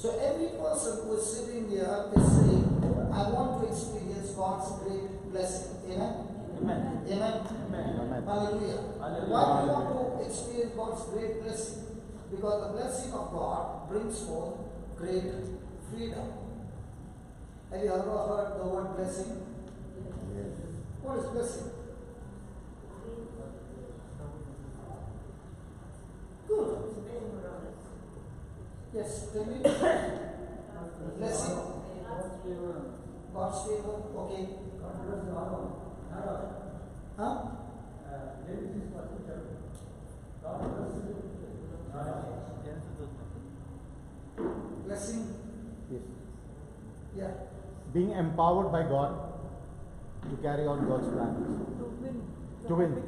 So every person who is sitting here is saying, I want to experience God's great blessing. Amen? Amen. Amen. Amen. Hallelujah. Hallelujah. Why do you want to experience God's great blessing? Because the blessing of God brings forth great freedom. Have you ever heard the word blessing? Yes. What is blessing? Good. Yes, tell me. Blessing. God's favor. Okay. Huh? Blessing. Yes. Yeah. Being empowered by God to carry out God's plan. To win.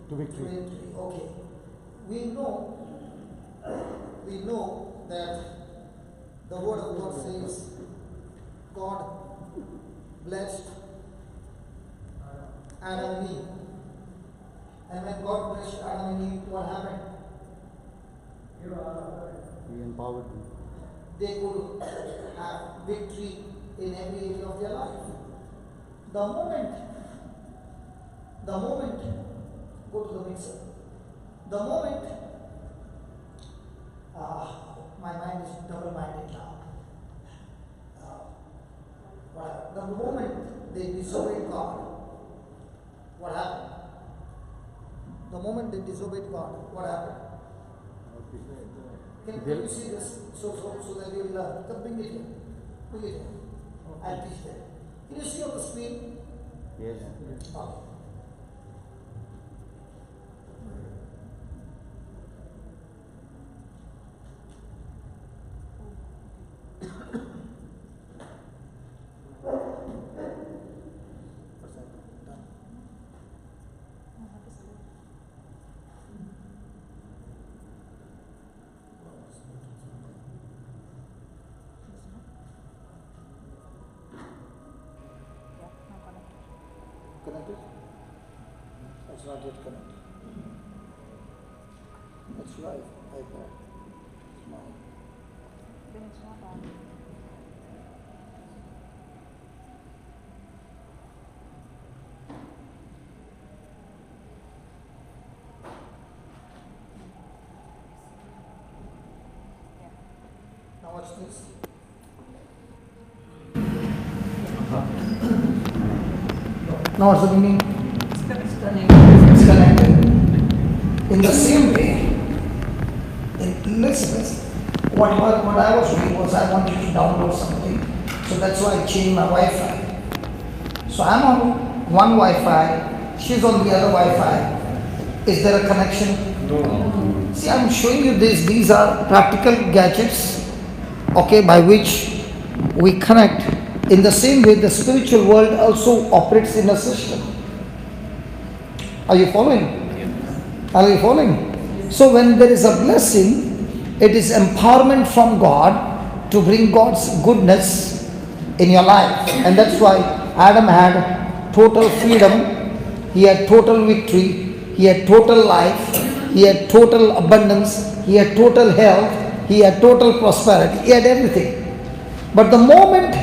To victory. Okay. We know that the word of God says God blessed Adam and Eve. And when God blessed Adam and Eve, what happened? He empowered them. They could have victory in every area of their life. The moment, go to the mixer. The moment, my mind is double-minded now. The moment they disobeyed God, what happened? The moment they disobeyed God, what happened? Can you see this so that you will learn? Come bring it here. Bring it here. I'll teach them. Can you see on the screen? Yes. Okay. Connected? That's not yet connected. That's live. iPad. It's mine. Then it's not on. Now watch this. Now what's the meaning? It's connected. In the same way, listen. What I was doing was I wanted to download something, so that's why I changed my Wi-Fi. So I'm on one Wi-Fi, she's on the other Wi-Fi. Is there a connection? No. See, I'm showing you this. These are practical gadgets, okay, by which we connect. In the same way, the spiritual world also operates in a system. Are you following? Yes. Are you following? So when there is a blessing, it is empowerment from God to bring God's goodness in your life. And that's why Adam had total freedom, he had total victory, he had total life, he had total abundance, he had total health, he had total prosperity, he had everything. But the moment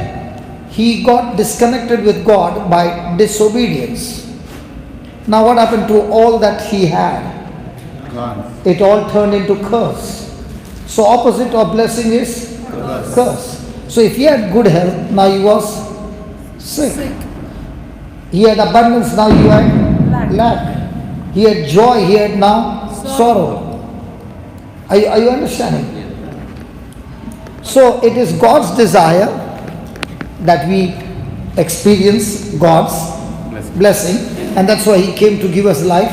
he got disconnected with God by disobedience, now what happened to all that he had? Gone. It all turned into curse. So opposite of blessing is curse. So if he had good health, now he was sick. He had abundance, now he had lack. He had joy, he had now sorrow. Are you understanding? So it is God's desire that we experience God's blessing, and that's why he came to give us life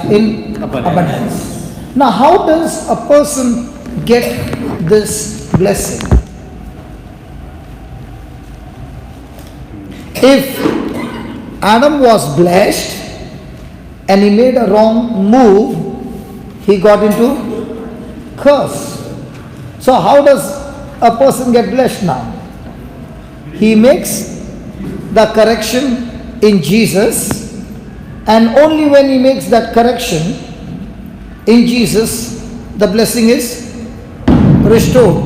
in abundance. Now how does a person get this blessing? If Adam was blessed and he made a wrong move, he got into curse. So how does a person get blessed now? He makes the correction in Jesus, and only when he makes that correction in Jesus, the blessing is restored.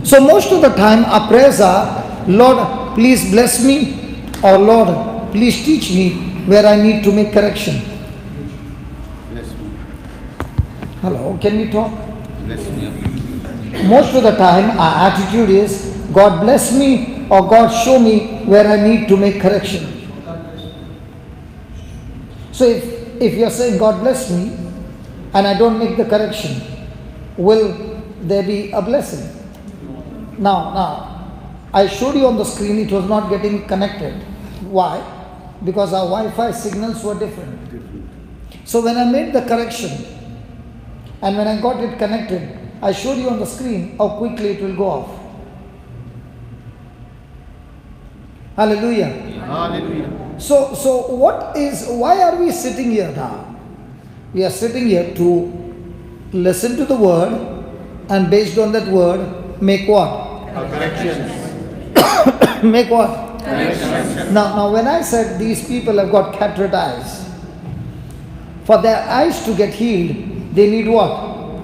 So most of the time our prayers are, Lord, please bless me, or Lord, please teach me where I need to make correction. Bless me. Hello, can we talk? Bless me. Most of the time our attitude is, God bless me, or God show me where I need to make correction. So if you are saying God bless me and I don't make the correction, will there be a blessing? Now, I showed you on the screen it was not getting connected. Why? Because our Wi-Fi signals were different. So when I made the correction and when I got it connected, I showed you on the screen how quickly it will go off. Hallelujah. Hallelujah. So why are we sitting here now? We are sitting here to listen to the word and based on that word, make what? Corrections. Make what? Corrections. Now when I said these people have got cataract eyes, for their eyes to get healed, they need what?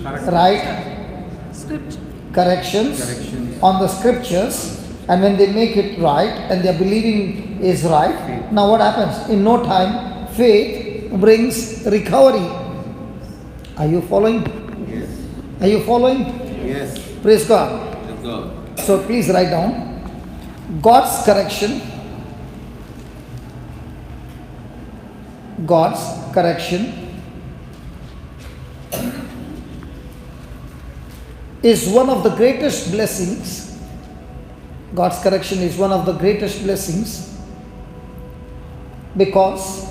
Right? Scripture. Corrections on the scriptures, and when they make it right and their believing is right, now what happens? In no time, faith brings recovery. Are you following? Yes. Are you following? Yes. Praise God. Let's go. So please write down God's correction. God's correction is one of the greatest blessings. God's correction is one of the greatest blessings because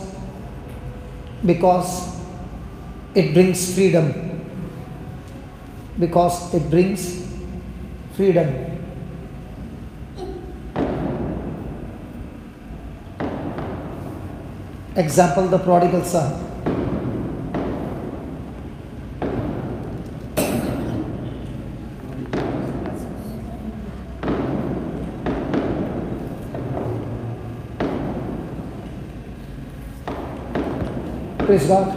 it brings freedom. Because it brings freedom. Example, the prodigal son. Praise God.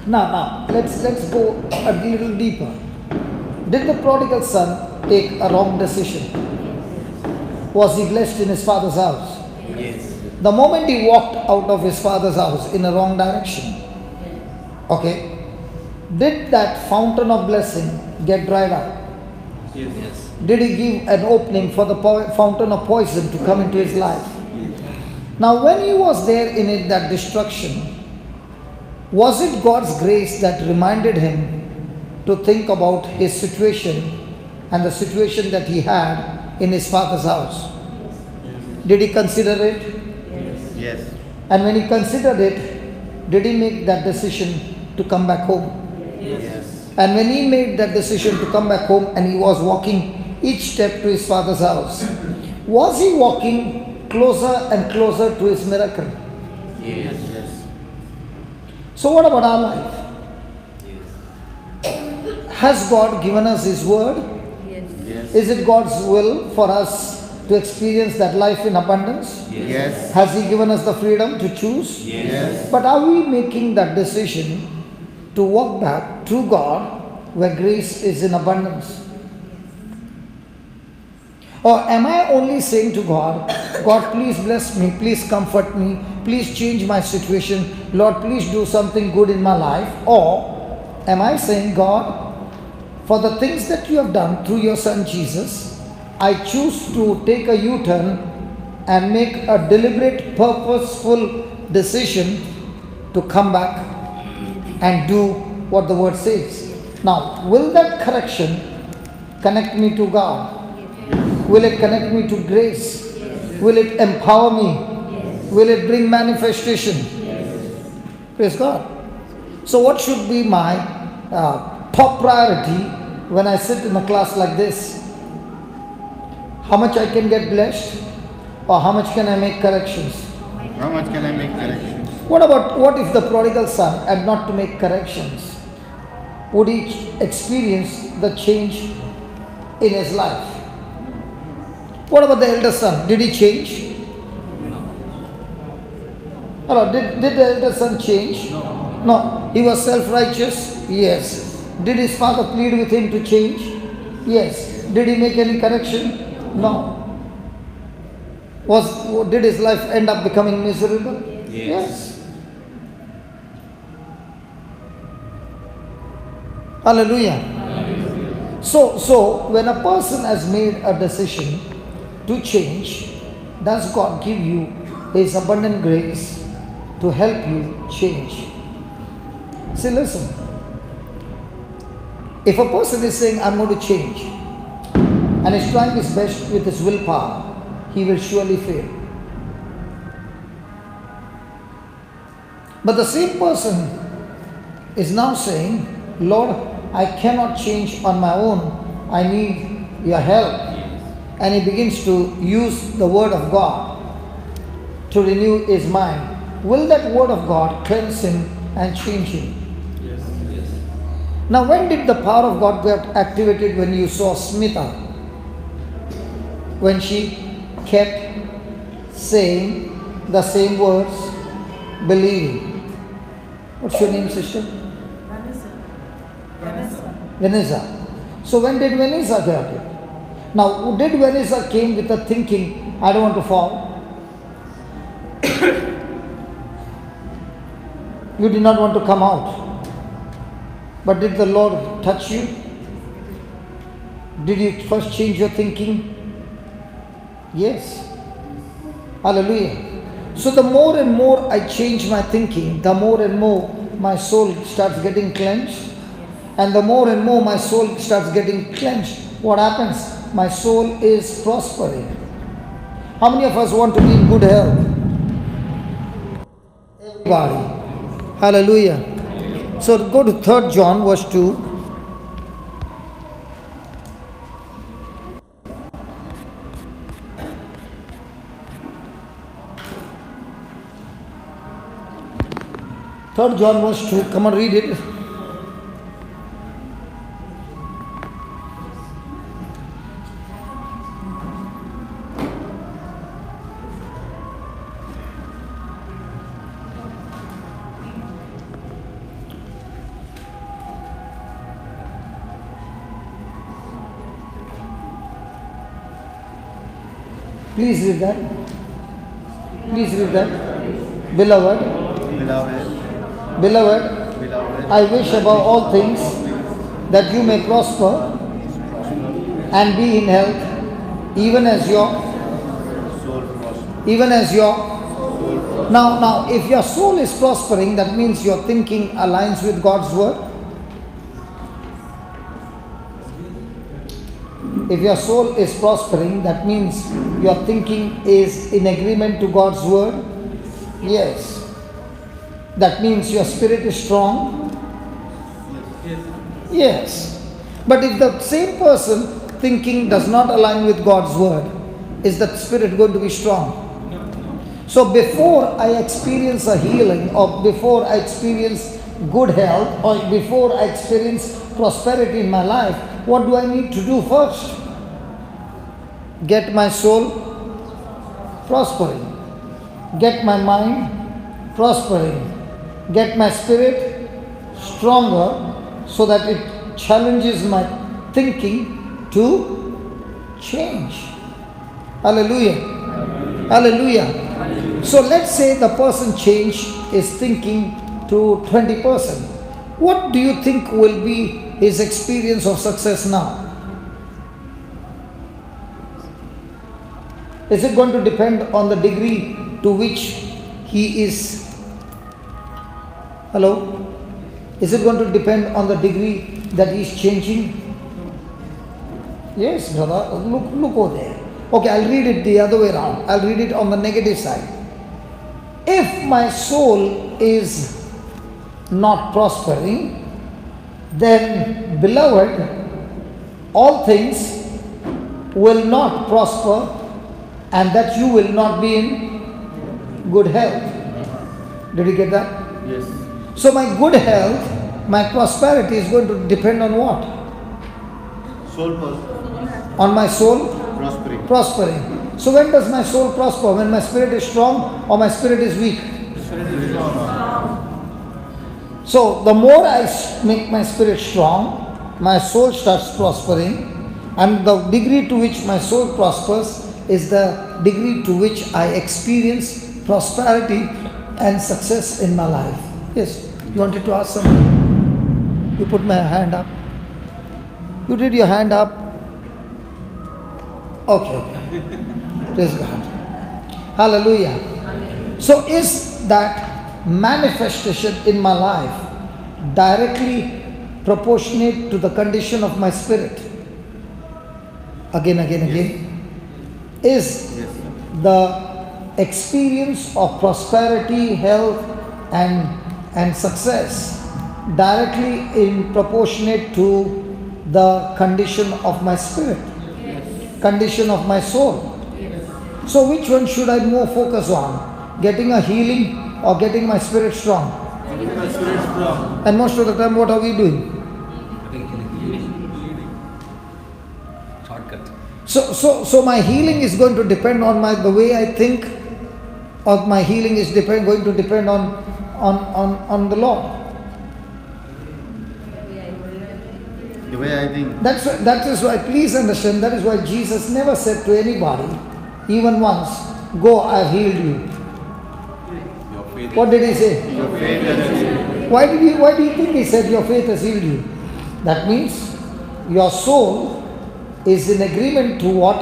Now let's go a little deeper. Did the prodigal son take a wrong decision? Was he blessed in his father's house? Yes. The moment he walked out of his father's house in a wrong direction, okay, did that fountain of blessing get dried up? Yes. Did he give an opening for the fountain of poison to come into his life? Now when he was there in it, that destruction, was it God's grace that reminded him to think about his situation and the situation that he had in his father's house? Did he consider it? Yes. And when he considered it, did he make that decision to come back home? Yes. And when he made that decision to come back home and he was walking each step to his father's house, was he walking closer and closer to his miracle? Yes. Yes. So what about our life? Yes. Has God given us His word? Yes. Is it God's will for us to experience that life in abundance? Yes. Has He given us the freedom to choose? Yes. But are we making that decision to walk back to God where grace is in abundance? Or am I only saying to God, God, please bless me, please comfort me, please change my situation, Lord, please do something good in my life? Or am I saying, God, for the things that you have done through your son Jesus, I choose to take a U-turn and make a deliberate, purposeful decision to come back and do what the word says. Now, will that correction connect me to God? Will it connect me to grace? Will it empower me? Will it bring manifestation? Praise God. So what should be my top priority when I sit in a class like this? How much I can get blessed, or how much can I make corrections? How much can I make corrections? What if the prodigal son had not to make corrections? Would he experience the change in his life? What about the elder son? Did he change? Hello, did the elder son change? No. He was self-righteous? Yes. Did his father plead with him to change? Yes. Did he make any correction? No. Did his life end up becoming miserable? Yes. Hallelujah. So when a person has made a decision to change, does God give you His abundant grace to help you change? See, listen. If a person is saying, I'm going to change, and is trying his best with his willpower, he will surely fail. But the same person is now saying, Lord, I cannot change on my own. I need your help. And he begins to use the word of God to renew his mind. Will that word of God cleanse him and change him? Yes. Now, when did the power of God get activated? When you saw Smita? When she kept saying the same words, believing. What's your name, sister? Vanessa. So when did Vanessa get it? Now, did Vanessa came with a thinking, I don't want to fall? You did not want to come out. But did the Lord touch you? Did you first change your thinking? Yes. Hallelujah. So the more and more I change my thinking, the more and more my soul starts getting cleansed. And the more and more my soul starts getting cleansed, what happens? My soul is prospering. How many of us want to be in good health? Everybody. Hallelujah. So go to 3 John verse 2. Third John verse 2. Come on, read it. Please read that. Please read that. Beloved, I wish above all things that you may prosper and be in health, even as your now if your soul is prospering, that means your thinking aligns with God's word. If your soul is prospering, that means your thinking is in agreement to God's word. Yes. That means your spirit is strong. Yes. But if the same person thinking does not align with God's word, is that spirit going to be strong? So before I experience a healing, or before I experience good health, or before I experience prosperity in my life, what do I need to do first? Get my soul prospering. Get my mind prospering. Get my spirit stronger so that it challenges my thinking to change. Hallelujah. Hallelujah. So let's say the person change is thinking to 20%. What do you think will be his experience of success now? Is it going to depend on the degree to which he is? Hello? Is it going to depend on the degree that he is changing? Yes, brother. Look over there. Okay, I'll read it the other way around. I'll read it on the negative side. If my soul is not prospering, then, beloved, all things will not prosper, and that you will not be in good health. Did you get that? Yes. So my good health, my prosperity is going to depend on what? Soul prosper. On my soul Prospering. So when does my soul prosper? When my spirit is strong or my spirit is weak? So the more I make my spirit strong, my soul starts prospering. And the degree to which my soul prospers is the degree to which I experience prosperity and success in my life. Yes, you wanted to ask something? You put my hand up. You did your hand up. Okay. Praise God. Hallelujah. So is that manifestation in my life directly proportionate to the condition of my spirit? Again. Is the experience of prosperity, health and success directly in proportionate to the condition of my spirit, condition of my soul? So which one should I more focus on? Getting a healing or getting my spirit strong? And most of the time what are we doing? Shortcut. So my healing is going to depend on the way I think, or my healing is going to depend on the Lord. The way I think. That is why, please understand, that is why Jesus never said to anybody, even once, go, I have healed you. Your faith. What did he say? Your faith has healed you. Why do you think he said your faith has healed you? That means your soul is in agreement to what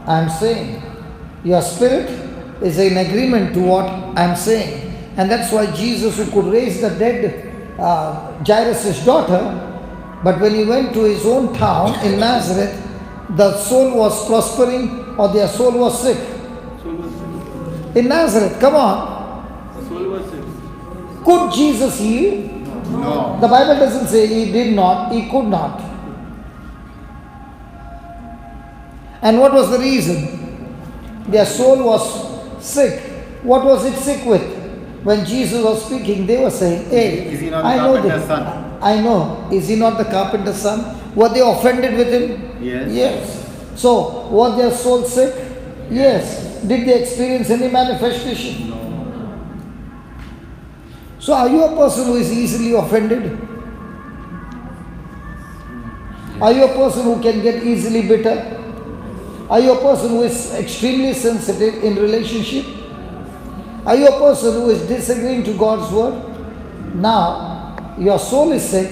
I am saying. Your spirit is in agreement to what I am saying. And that's why Jesus, who could raise the dead Jairus' daughter, but when he went to his own town in Nazareth, the soul was prospering or their soul was sick. In Nazareth, come on. The soul was sick. Could Jesus heal? No. The Bible doesn't say he did not, he could not. And what was the reason? Their soul was sick. What was it sick with? When Jesus was speaking, they were saying, hey, Is he not the I know carpenter's that. son? I know. Is he not the carpenter's son? Were they offended with him? Yes. Yes. So, was their soul sick? Yes. Did they experience any manifestation? No. So, are you a person who is easily offended? Are you a person who can get easily bitter? Are you a person who is extremely sensitive in relationship? Are you a person who is disagreeing to God's word? Now, your soul is sick.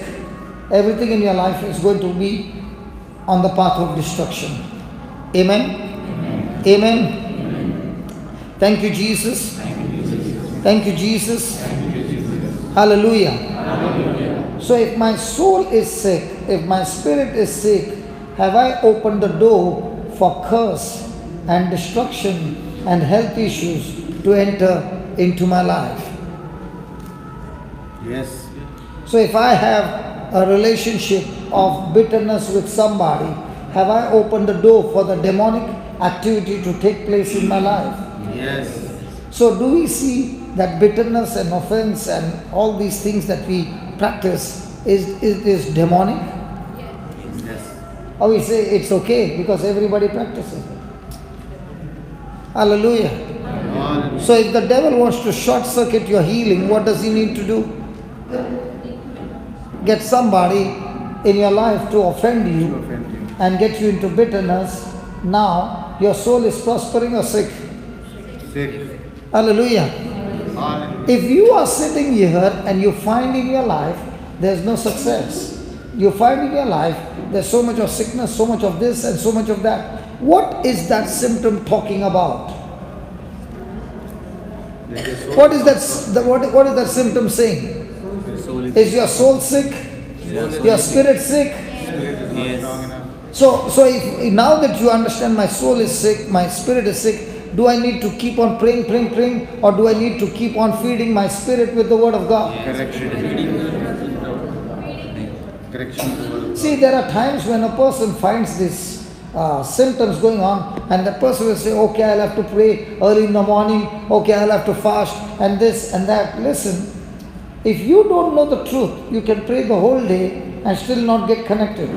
Everything in your life is going to be on the path of destruction. Amen? Amen. Thank you, Jesus. Thank you, Jesus. Hallelujah. So if my soul is sick, if my spirit is sick, have I opened the door for curse and destruction and health issues to enter into my life? Yes. So if I have a relationship of bitterness with somebody, have I opened the door for the demonic activity to take place in my life? Yes. So do we see that bitterness and offense and all these things that we practice is demonic? Yes. Or we say it's okay because everybody practices it. Hallelujah. Hallelujah. So if the devil wants to short circuit your healing, what does he need to do? Get somebody in your life to offend you and get you into bitterness. Now your soul is prospering or sick? Sick. Hallelujah. Hallelujah. If you are sitting here and you find in your life there's no success, you find in your life there's so much of sickness, so much of this and so much of that, what is that symptom talking about? What is that symptom saying? Is your soul sick? Your spirit sick? So if now that you understand my soul is sick, my spirit is sick, do I need to keep on praying, or do I need to keep on feeding my spirit with the word of God? Correction. See, there are times when a person finds these symptoms going on, and the person will say, okay, I'll have to pray early in the morning, okay, I'll have to fast, and this and that. Listen, if you don't know the truth, you can pray the whole day and still not get connected.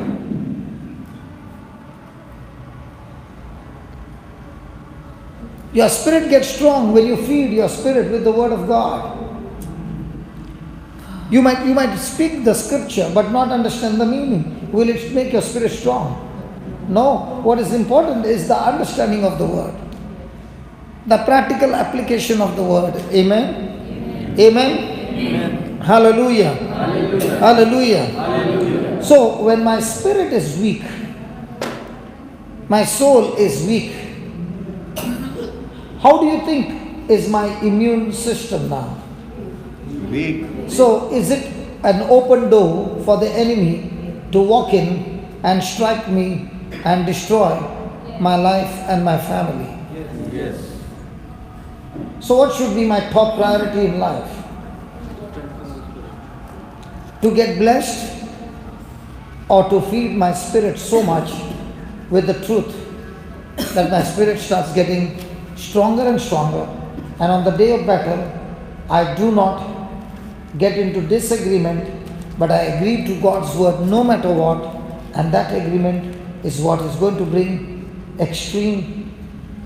Your spirit gets strong when you feed your spirit with the word of God. You might speak the scripture but not understand the meaning. Will it make your spirit strong? No, what is important is the understanding of the word, the practical application of the word. Amen? Amen? Hallelujah. Hallelujah. So, when my spirit is weak, my soul is weak, how do you think is my immune system now? Weak. So, is it an open door for the enemy to walk in and strike me and destroy my life and my family? Yes. So, what should be my top priority in life? To get blessed or to feed my spirit so much with the truth that my spirit starts getting stronger and stronger, and on the day of battle, I do not get into disagreement, but I agree to God's word no matter what, and that agreement is what is going to bring extreme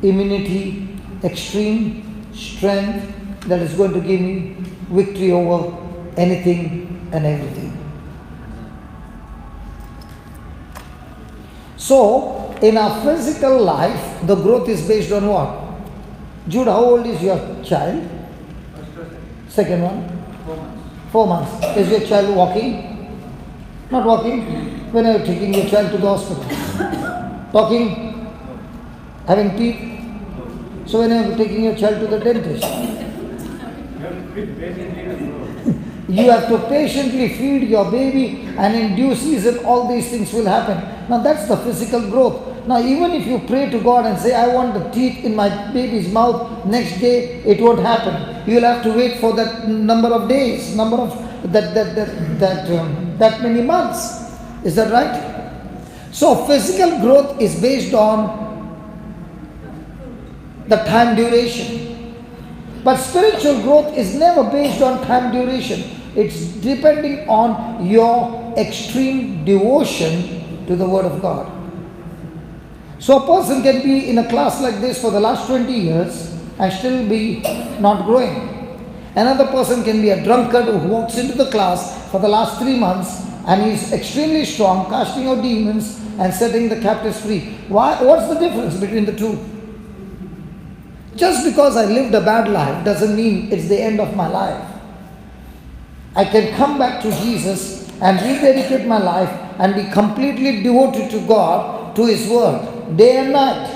immunity, extreme strength that is going to give me victory over anything and everything. So, in our physical life, the growth is based on what? Jude, how old is your child? Second one? 4 months. Is your child walking? Not walking? When are you taking your child to the hospital? Talking? Having teeth? So when are you taking your child to the dentist? You have to patiently feed your baby, and in due season all these things will happen. Now that's the physical growth. Now even if you pray to God and say, I want the teeth in my baby's mouth, next day it won't happen. You will have to wait for that number of days, number of that many months. Is that right? So physical growth is based on the time duration. But spiritual growth is never based on time duration. It's depending on your extreme devotion to the Word of God. So a person can be in a class like this for the last 20 years and still be not growing. Another person can be a drunkard who walks into the class for the last 3 months and is extremely strong, casting out demons and setting the captives free. Why? What's the difference between the two? Just because I lived a bad life doesn't mean it's the end of my life. I can come back to Jesus and rededicate my life and be completely devoted to God, to His Word, day and night.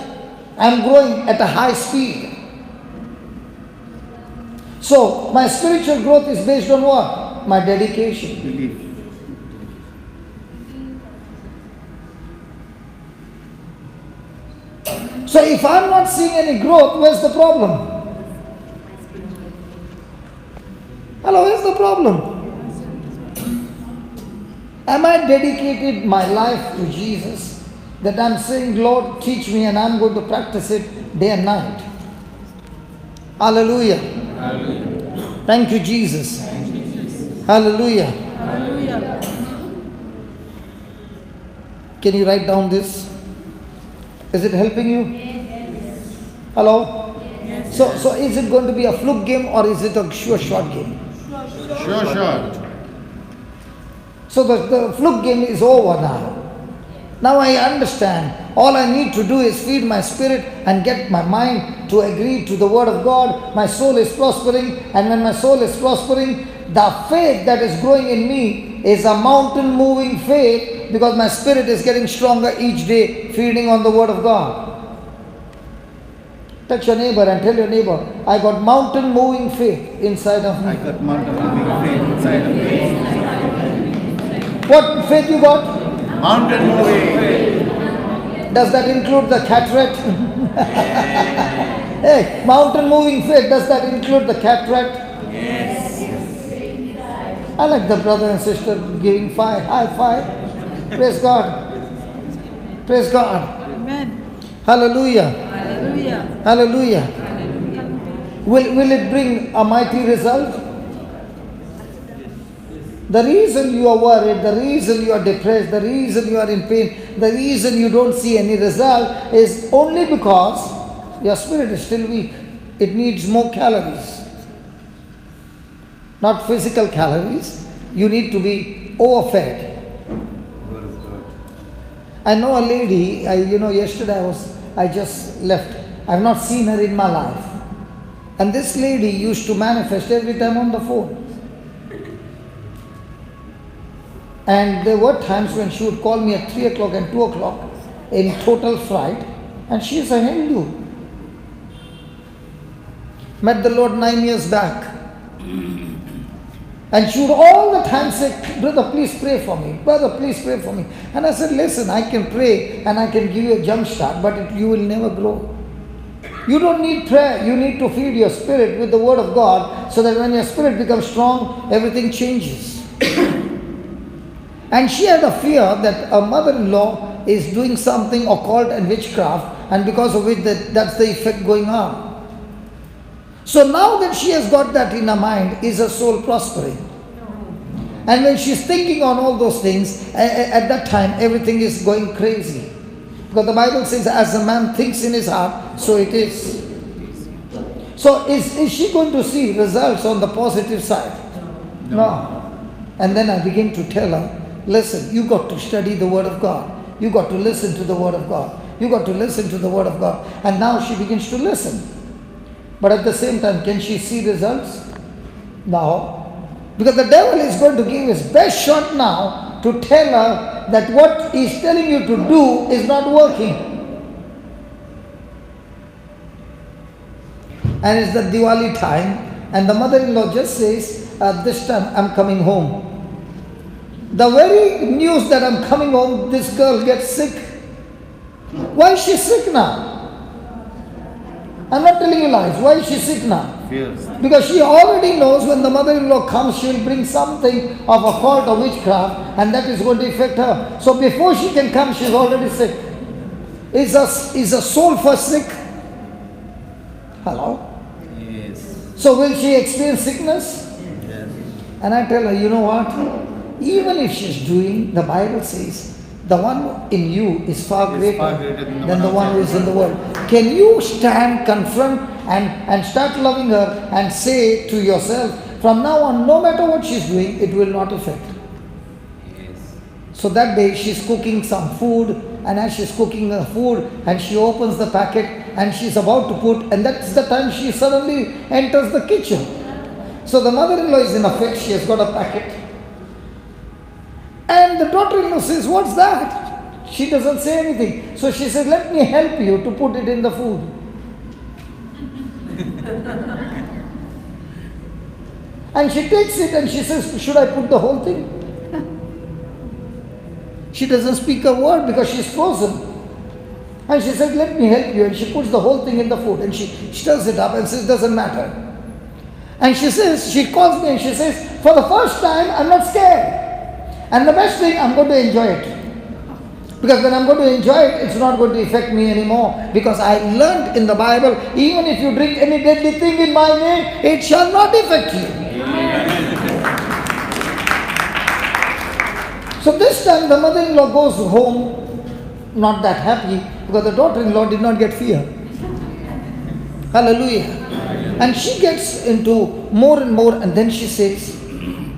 I'm growing at a high speed. So, my spiritual growth is based on what? My dedication. Belief. So, if I'm not seeing any growth, where's the problem? Hello, where's the problem? Am I dedicated my life to Jesus? That I'm saying, Lord, teach me, and I'm going to practice it day and night. Hallelujah. Hallelujah. Thank you, Jesus. Hallelujah. Hallelujah. Can you write down this? Is it helping you? Yes. Hello? Yes. So is it going to be a fluke game or is it a sure shot game? Sure. So the fluke game is over now. Now I understand. All I need to do is feed my spirit and get my mind to agree to the Word of God. My soul is prospering, and when my soul is prospering, the faith that is growing in me is a mountain moving faith, because my spirit is getting stronger each day, feeding on the Word of God. Touch your neighbor and tell your neighbor, I got mountain moving faith inside of me. I got mountain moving faith inside of me. What faith you got? Mountain moving. Does that include the cataract? Hey, mountain moving faith, does that include the cataract? Yes. I like the brother and sister giving high five. Praise God. Praise God. Amen. Hallelujah. Hallelujah. Hallelujah. Will it bring a mighty result? The reason you are worried, the reason you are depressed, the reason you are in pain, the reason you don't see any result is only because your spirit is still weak. It needs more calories. Not physical calories. You need to be overfed. I know a lady, yesterday I just left. I've not seen her in my life. And this lady used to manifest every time on the phone. And there were times when she would call me at 3 o'clock and 2 o'clock in total fright. And she is a Hindu. Met the Lord 9 years back. And she would all the time say, brother, please pray for me. Brother, please pray for me. And I said, listen, I can pray and I can give you a jump start, but you will never grow. You don't need prayer. You need to feed your spirit with the word of God so that when your spirit becomes strong, everything changes. And she had a fear that her mother-in-law is doing something occult and witchcraft, and because of which that's the effect going on. So now that she has got that in her mind, is her soul prospering? And when she's thinking on all those things, at that time everything is going crazy. Because the Bible says, as a man thinks in his heart, so it is. So is she going to see results on the positive side? No. And then I begin to tell her, listen, you got to study the Word of God. You got to listen to the Word of God. You got to listen to the Word of God. And now she begins to listen. But at the same time, can she see results? No. Because the devil is going to give his best shot now to tell her that what he's telling you to do is not working. And it's the Diwali time, and the mother-in-law just says, this time I'm coming home. The very news that I'm coming home, this girl gets sick. Why is she sick now? I'm not telling you lies. Why is she sick now? Fears. Because she already knows when the mother-in-law comes, she will bring something of occult or witchcraft, and that is going to affect her. So before she can come, she's already sick. Is a soul first sick? Hello? Yes. So will she experience sickness? Yes. And I tell her, you know what? Even if she's doing, the Bible says, the one in you is far greater than the one who is in the world. Can you stand, confront, and start loving her and say to yourself, from now on, no matter what she's doing, it will not affect. Yes. So that day she's cooking some food, and as she's cooking her food, and she opens the packet, and she's about to put, and that's the time she suddenly enters the kitchen. So the mother-in-law is in effect, she has got a packet. And the daughter-in-law says, what's that? She doesn't say anything. So she says, let me help you to put it in the food. And she takes it and she says, should I put the whole thing? She doesn't speak a word because she's frozen. And she said, let me help you. And she puts the whole thing in the food and she stirs it up and says, doesn't matter. And she says, she calls me and she says, for the first time, I'm not scared. And the best thing, I'm going to enjoy it. Because when I'm going to enjoy it, it's not going to affect me anymore. Because I learned in the Bible, even if you drink any deadly thing in my name, it shall not affect you. So this time the mother-in-law goes home not that happy because the daughter-in-law did not get fear. Hallelujah. And she gets into more and more, and then she says,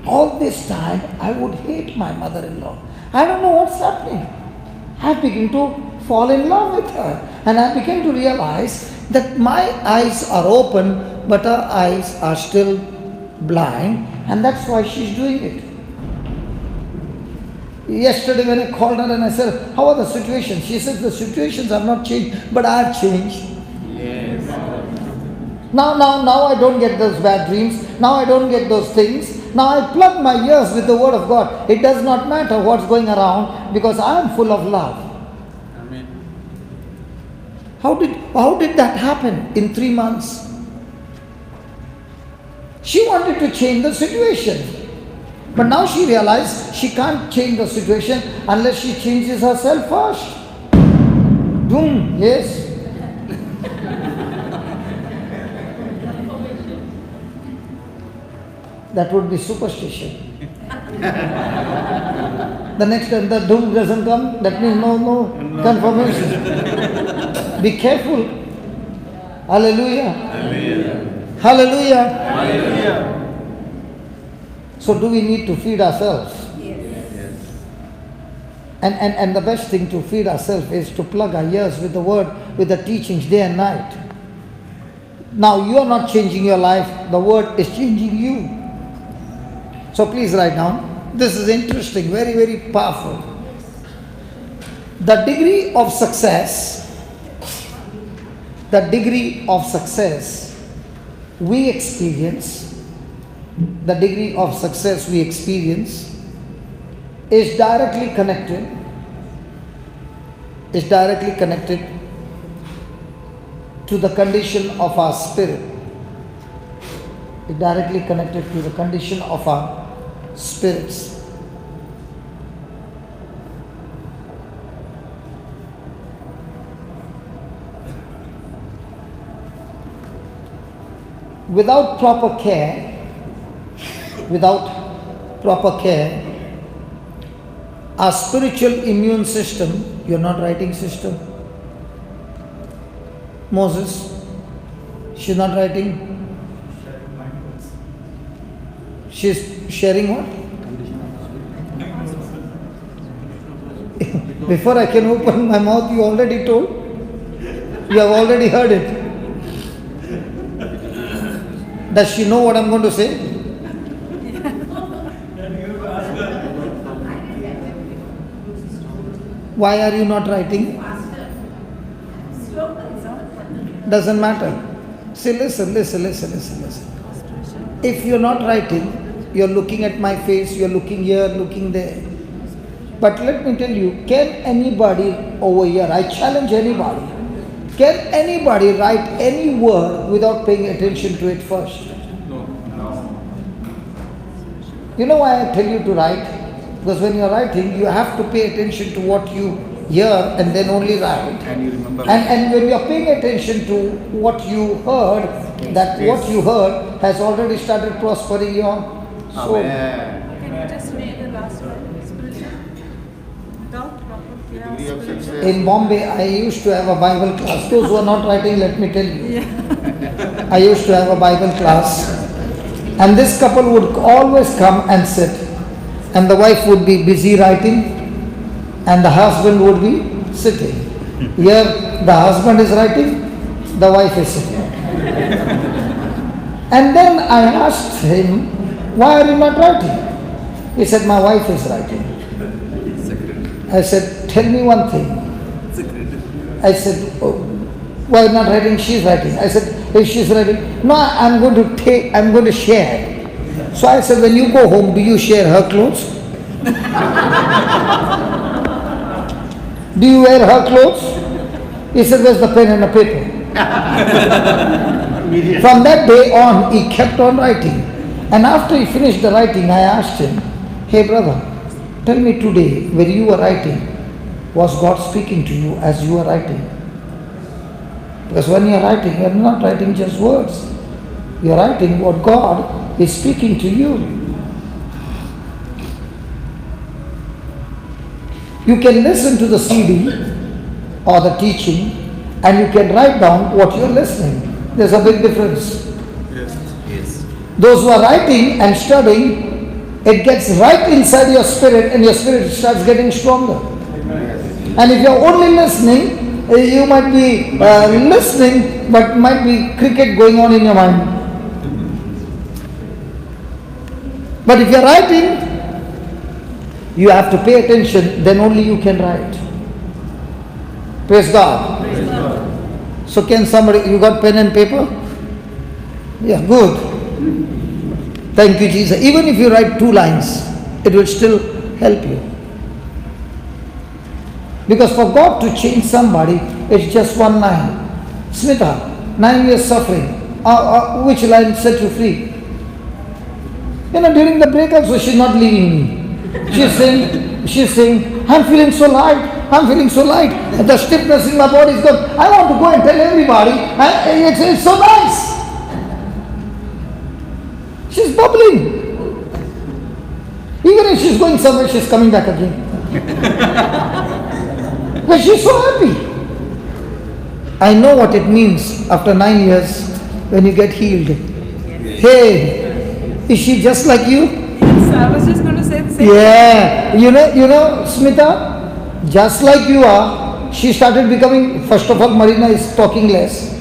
all this time I would hate my mother-in-law. I don't know what's happening. I begin to fall in love with her. And I begin to realize that my eyes are open, but her eyes are still blind, and that's why she's doing it. Yesterday when I called her and I said, how are the situations? She said, the situations have not changed, but I have changed. Yes. Now I don't get those bad dreams. Now I don't get those things. Now I plug my ears with the word of God. It does not matter what's going around because I am full of love. Amen. How did that happen in 3 months? She wanted to change the situation. But now she realized she can't change the situation unless she changes herself first. Boom, yes. That would be superstition. The next time the doom doesn't come, that means no confirmation. Be careful. Hallelujah. Hallelujah. Hallelujah. Hallelujah. So do we need to feed ourselves? Yes. And the best thing to feed ourselves is to plug our ears with the word, with the teachings day and night. Now you are not changing your life, the word is changing you. So please write down. This is interesting, very, very powerful. The degree of success we experience, is directly connected to the condition of our spirit. It's directly connected to the condition of our spirits. Without proper care, our spiritual immune system, you're not writing, sister? Moses, she's not writing? She's sharing what? Before I can open my mouth, you already told? You have already heard it. Does she know what I'm going to say? Why are you not writing? Doesn't matter. See, listen. If you're not writing, you're looking at my face, you're looking here, looking there. But let me tell you, can anybody over here, I challenge anybody, can anybody write any word without paying attention to it first? No. You know why I tell you to write? Because when you're writing, you have to pay attention to what you hear and then only write. And you remember. And when you're paying attention to what you heard, that what you heard has already started prospering your soul. Amen. Can you just read the last one? Spiritual. Without proper care, Degree of spiritual. success. In Bombay, I used to have a Bible class. Those who are not writing, let me tell you. I used to have a Bible class. And this couple would always come and sit. And the wife would be busy writing. And the husband would be sitting. Here, the husband is writing, the wife is sitting. And then I asked him, why are you not writing? He said, my wife is writing. I said, tell me one thing. I said, oh, why not writing? She's writing. I said, if she's writing, no, I'm going to share. So I said, when you go home, do you share her clothes? Do you wear her clothes? He said, where's the pen and the paper? From that day on, he kept on writing. And after he finished the writing, I asked him, hey brother, tell me today, when you were writing, was God speaking to you as you were writing? Because when you're writing, you're not writing just words. You're writing what God is speaking to you. You can listen to the CD or the teaching and you can write down what you're listening. There's a big difference. Yes. Those who are writing and studying, it gets right inside your spirit and your spirit starts getting stronger. And if you're only listening, you might be listening, but might be cricket going on in your mind. But if you're writing, you have to pay attention, then only you can write. Praise God. Praise God. So can somebody, you got pen and paper? Yeah, good. Thank you, Jesus. Even if you write 2 lines, it will still help you. Because for God to change somebody, it's just 1 line. Smita, 9 years suffering. Which line set you free? You know, during the break also, she's not leaving me. She's saying, I'm feeling so light. The stiffness in my body is gone. I want to go and tell everybody. It's so nice. She's bubbling. Even if she's going somewhere, she's coming back again. But she's so happy. I know what it means after 9 years when you get healed. Hey, is she just like you? Yes, I was just going to say the same. Yeah, you know, Smita, just like you are, she started becoming, first of all, Marina is talking less.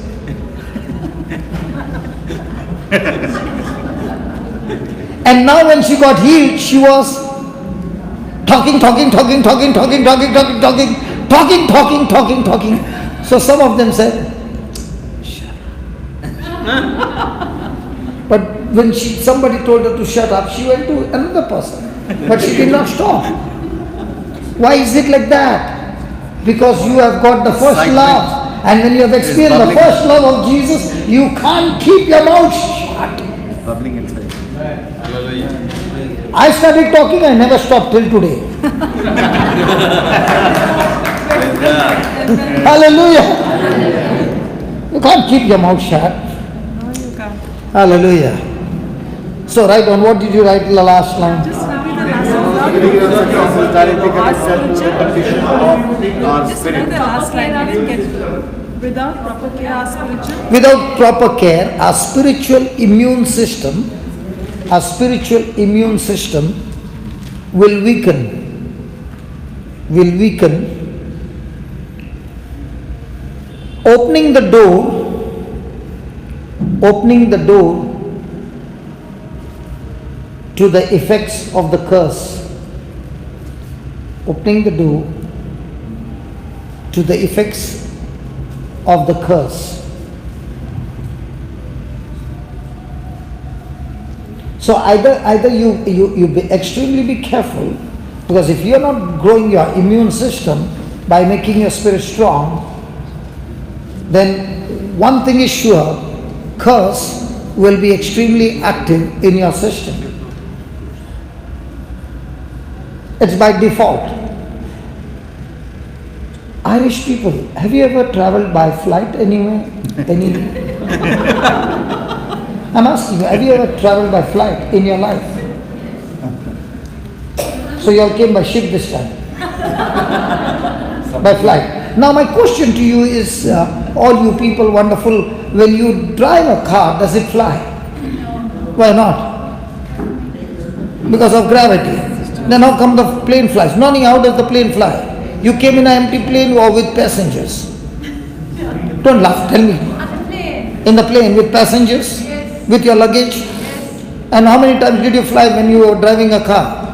And now when she got healed, she was talking. So some of them said, shut up. But when somebody told her to shut up, she went to another person. But she did not stop. Why is it like that? Because you have got the first love. And when you have experienced the first love of Jesus, you can't keep your mouth shut. Bubbling inside. I started talking, I never stopped till today. Hallelujah. You can't keep your mouth shut. No, you can't. Hallelujah. So write on, what did you write in the last line? Just repeat the last line. Just repeat the last line. I didn't get it. Without proper care, our spiritual. Without proper care, our spiritual immune system will weaken. Opening the door to the effects of the curse. Opening the door to the effects of the curse. So either you be extremely careful, because if you are not growing your immune system by making your spirit strong, then one thing is sure, curse will be extremely active in your system. It's by default. Irish people, have you ever traveled by flight anywhere? I'm asking you, have you ever traveled by flight in your life? So you all came by ship this time? By flight. Now my question to you is, all you people wonderful, when you drive a car, does it fly? Why not? Because of gravity. Then how come the plane flies? Nonny, how does the plane fly? You came in an empty plane or with passengers? Don't laugh, tell me. In the plane with passengers? Yes. With your luggage? Yes. And how many times did you fly when you were driving a car?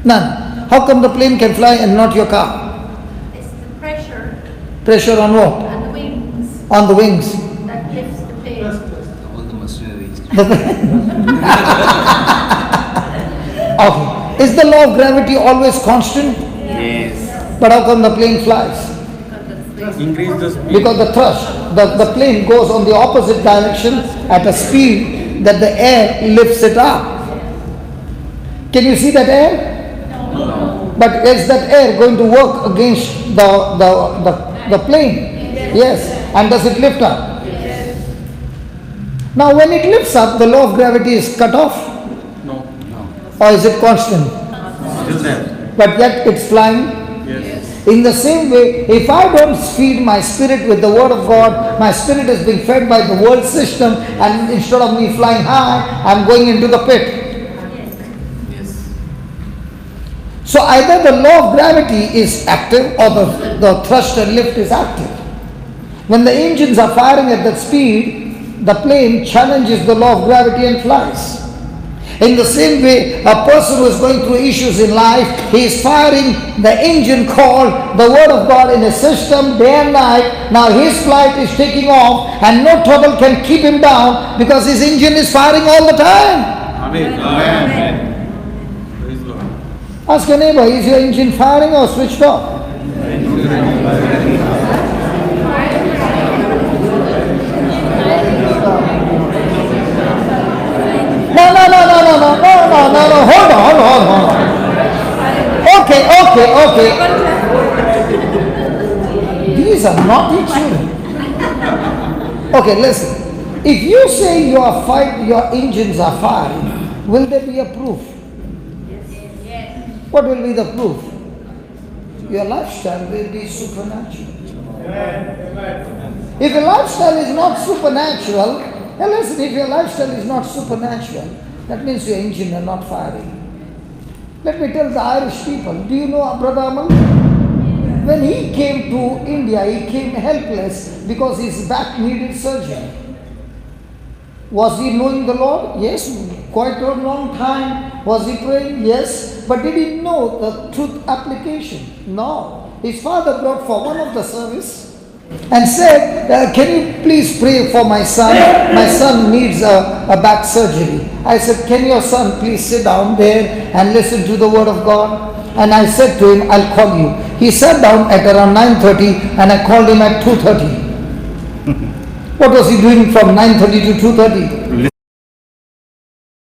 None. How come the plane can fly and not your car? It's the pressure Pressure on what? on the wings On the wings. that lifts the plane. All the machineries. Okay. Is the law of gravity always constant? Yes. But how come the plane flies? Increase the speed. Because the thrust, the plane goes on the opposite direction at a speed that the air lifts it up. Can you see that air? No. But is that air going to work against the plane? Yes. And does it lift up? Yes. Now when it lifts up, the law of gravity is cut off, No. or is it constant? Still there. But yet it's flying. Yes. In the same way, if I don't feed my spirit with the word of God, my spirit is being fed by the world system, and instead of me flying high, I'm going into the pit. Yes. So either the law of gravity is active or the thrust and lift is active. When the engines are firing at that speed, the plane challenges the law of gravity and flies. In the same way, a person who is going through issues in life, he is firing the engine called the Word of God in his system day and night. Now his flight is taking off and no trouble can keep him down because his engine is firing all the time. Amen. Amen. Praise God. Ask your neighbor, is your engine firing or switched off? No, hold on. Okay. These are naughty children. Okay, listen. If you say your engines are firing, will there be a proof? Yes. What will be the proof? Your lifestyle will be supernatural. If your lifestyle is not supernatural, now listen, if your lifestyle is not supernatural, that means your engine are not firing. Let me tell the Irish people, do you know Brother Amal? When he came to India, he came helpless because his back needed surgery. Was he knowing the Lord? Yes, quite a long time. Was he praying? Yes. But did he know the truth application? No. His father brought for one of the service and said, can you please pray for my son? My son needs a back surgery. I said, can your son please sit down there and listen to the word of God? And I said to him, I'll call you. He sat down at around 9:30 and I called him at 2:30. What was he doing from 9:30 to 2:30?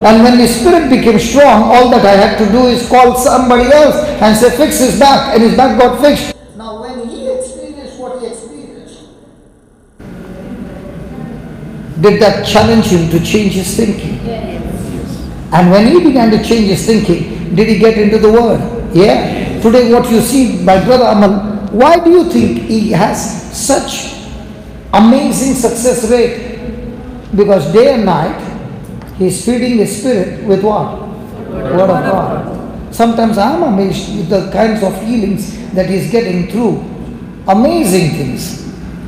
And when his spirit became strong, all that I had to do is call somebody else and say, fix his back, and his back got fixed. Now when he experienced what he experienced, did that challenge him to change his thinking? Yes. And when he began to change his thinking, did he get into the word? Yeah. Today what you see, my brother Amal, why do you think he has such amazing success rate? Because day and night he is feeding his spirit with what? Word of God. Sometimes I am amazed with the kinds of healings that he is getting through. Amazing things.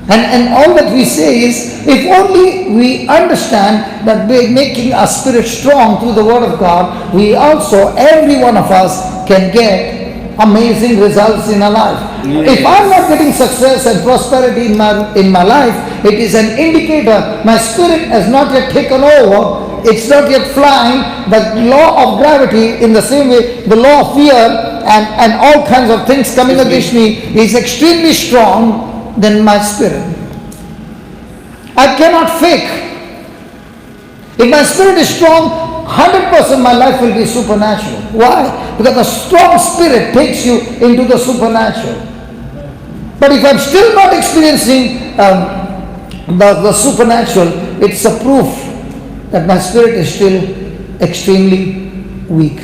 And all that we say is, if only we understand that by making our spirit strong through the word of God, we also, every one of us, can get amazing results in our life. Yes. If I'm not getting success and prosperity in my life, it is an indicator my spirit has not yet taken over. It's not yet flying. The law of gravity, in the same way, the law of fear and all kinds of things coming against me is extremely strong than my spirit. I cannot fake. If my spirit is strong, 100% my life will be supernatural. Why? Because the strong spirit takes you into the supernatural. But if I'm still not experiencing the supernatural, it's a proof that my spirit is still extremely weak.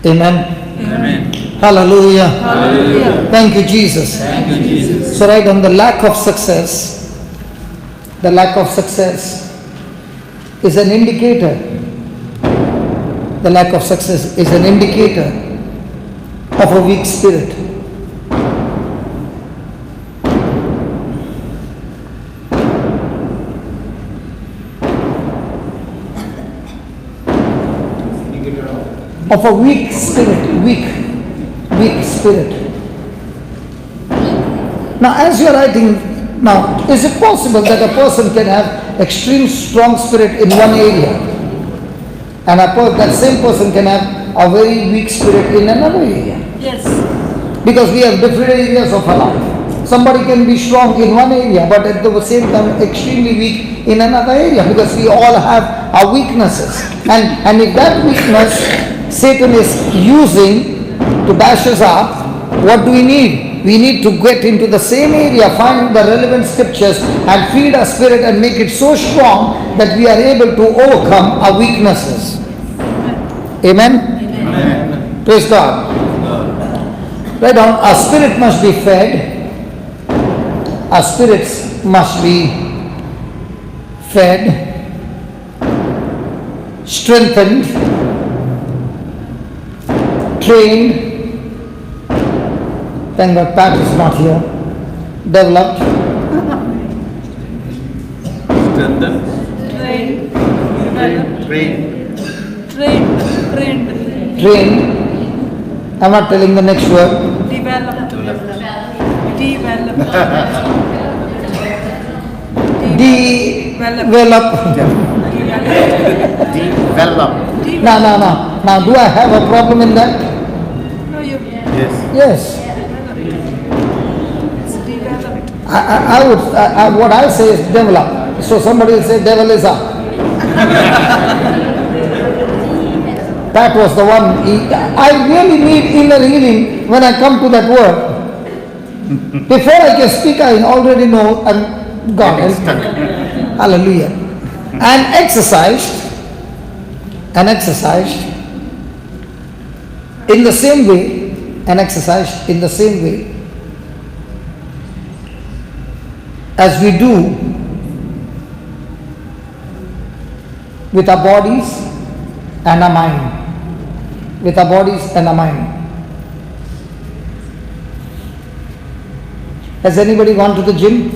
Amen. Amen. Hallelujah. Hallelujah. Thank you, Jesus. Thank you, Jesus. So right on the lack of success is an indicator. The lack of success is an indicator of a weak spirit. Of a weak spirit, weak spirit. Now, as you are writing, now, is it possible that a person can have extreme strong spirit in one area, and that same person can have a very weak spirit in another area? Yes. Because we have different areas of our life. Somebody can be strong in one area, but at the same time extremely weak in another area, because we all have our weaknesses. And if that weakness Satan is using to bash us up, what do we need? We need to get into the same area, find the relevant scriptures and feed our spirit and make it so strong that we are able to overcome our weaknesses. Amen? Amen. Praise God. Right on, our spirit must be fed. Our spirits must be fed, strengthened, trained. Thank God Pat is not here. Developed. Strengthen. Trained. Developed. Train. Trained. Trained. I'm not telling the next word. Developed. Developed. Develop. Develop. No. Now, do I have a problem in that? No, you. Yes. Yes. It's developed. What I say is develop. So somebody will say devil is up. That was the one. I really need inner healing when I come to that word. Before I can speak, I already know I'm God. Hallelujah. And exercised in the same way, as we do with our bodies and our mind. with our bodies and our mind. Has anybody gone to the gym?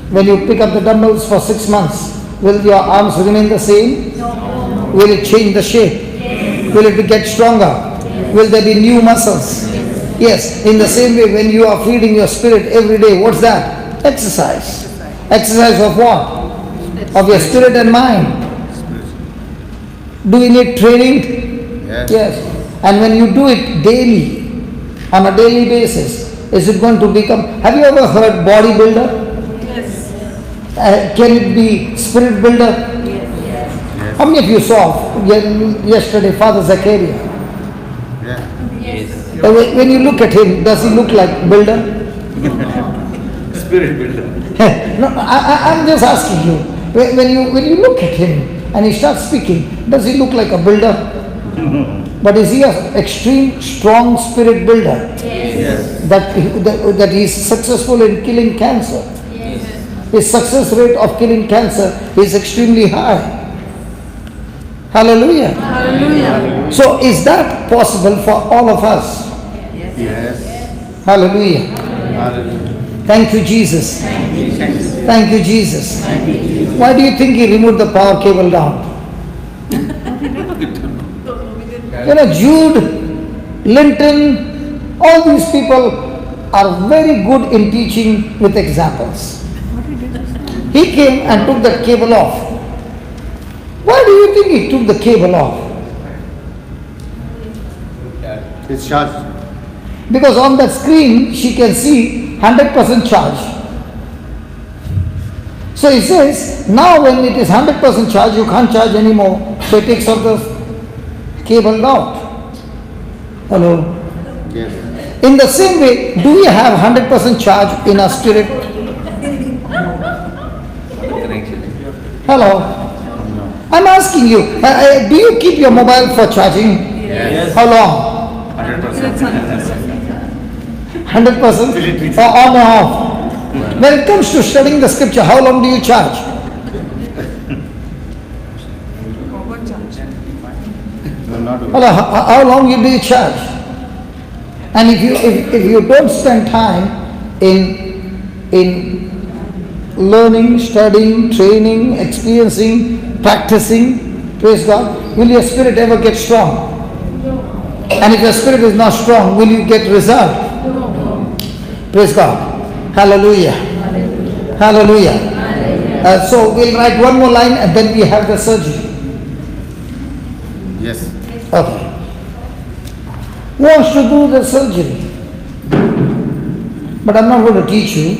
When you pick up the dumbbells for 6 months, will your arms remain the same? No. Will it change the shape? Will it get stronger? Will there be new muscles? Yes. In the same way, when you are feeding your spirit every day, what's that? Exercise. Exercise of what? Of your spirit and mind. Do you need training? Yes. And when you do it daily, on a daily basis, is it going to become... Have you ever heard bodybuilder? Can it be spirit builder? Yes. How many of you saw yesterday Father Sequeira? Yes. When you look at him, does he look like builder? Spirit builder. No, I'm just asking you. When you look at him and he starts speaking, does he look like a builder? But is he an extreme, strong spirit builder? Yes. That he is successful in killing cancer? His success rate of killing cancer is extremely high. Hallelujah. Hallelujah. So is that possible for all of us? Yes. Hallelujah. Hallelujah. Thank you, Jesus. Thank you, Jesus. Why do you think he removed the power cable down? You know, Jude, Linton, all these people are very good in teaching with examples. He came and took that cable off. Why do you think he took the cable off? It's charged. Because on that screen she can see 100% charge. So he says, now when it is 100% charge, you can't charge anymore. So he takes off the cable out. Hello? Yes. In the same way, do we have 100% charge in our spirit? Hello? I'm asking you, do you keep your mobile for charging? Yes. How long? 100%? Or on or off? When it comes to studying the scripture, how long do you charge? Hello, how long do you charge? And if you don't spend time in learning, studying, training, experiencing, practicing, praise God, will your spirit ever get strong? And if your spirit is not strong, will you get result? Praise God. Hallelujah. Hallelujah. So we'll write one more line and then we have the surgery. Yes. Okay. Who wants to do the surgery? But I'm not going to teach you.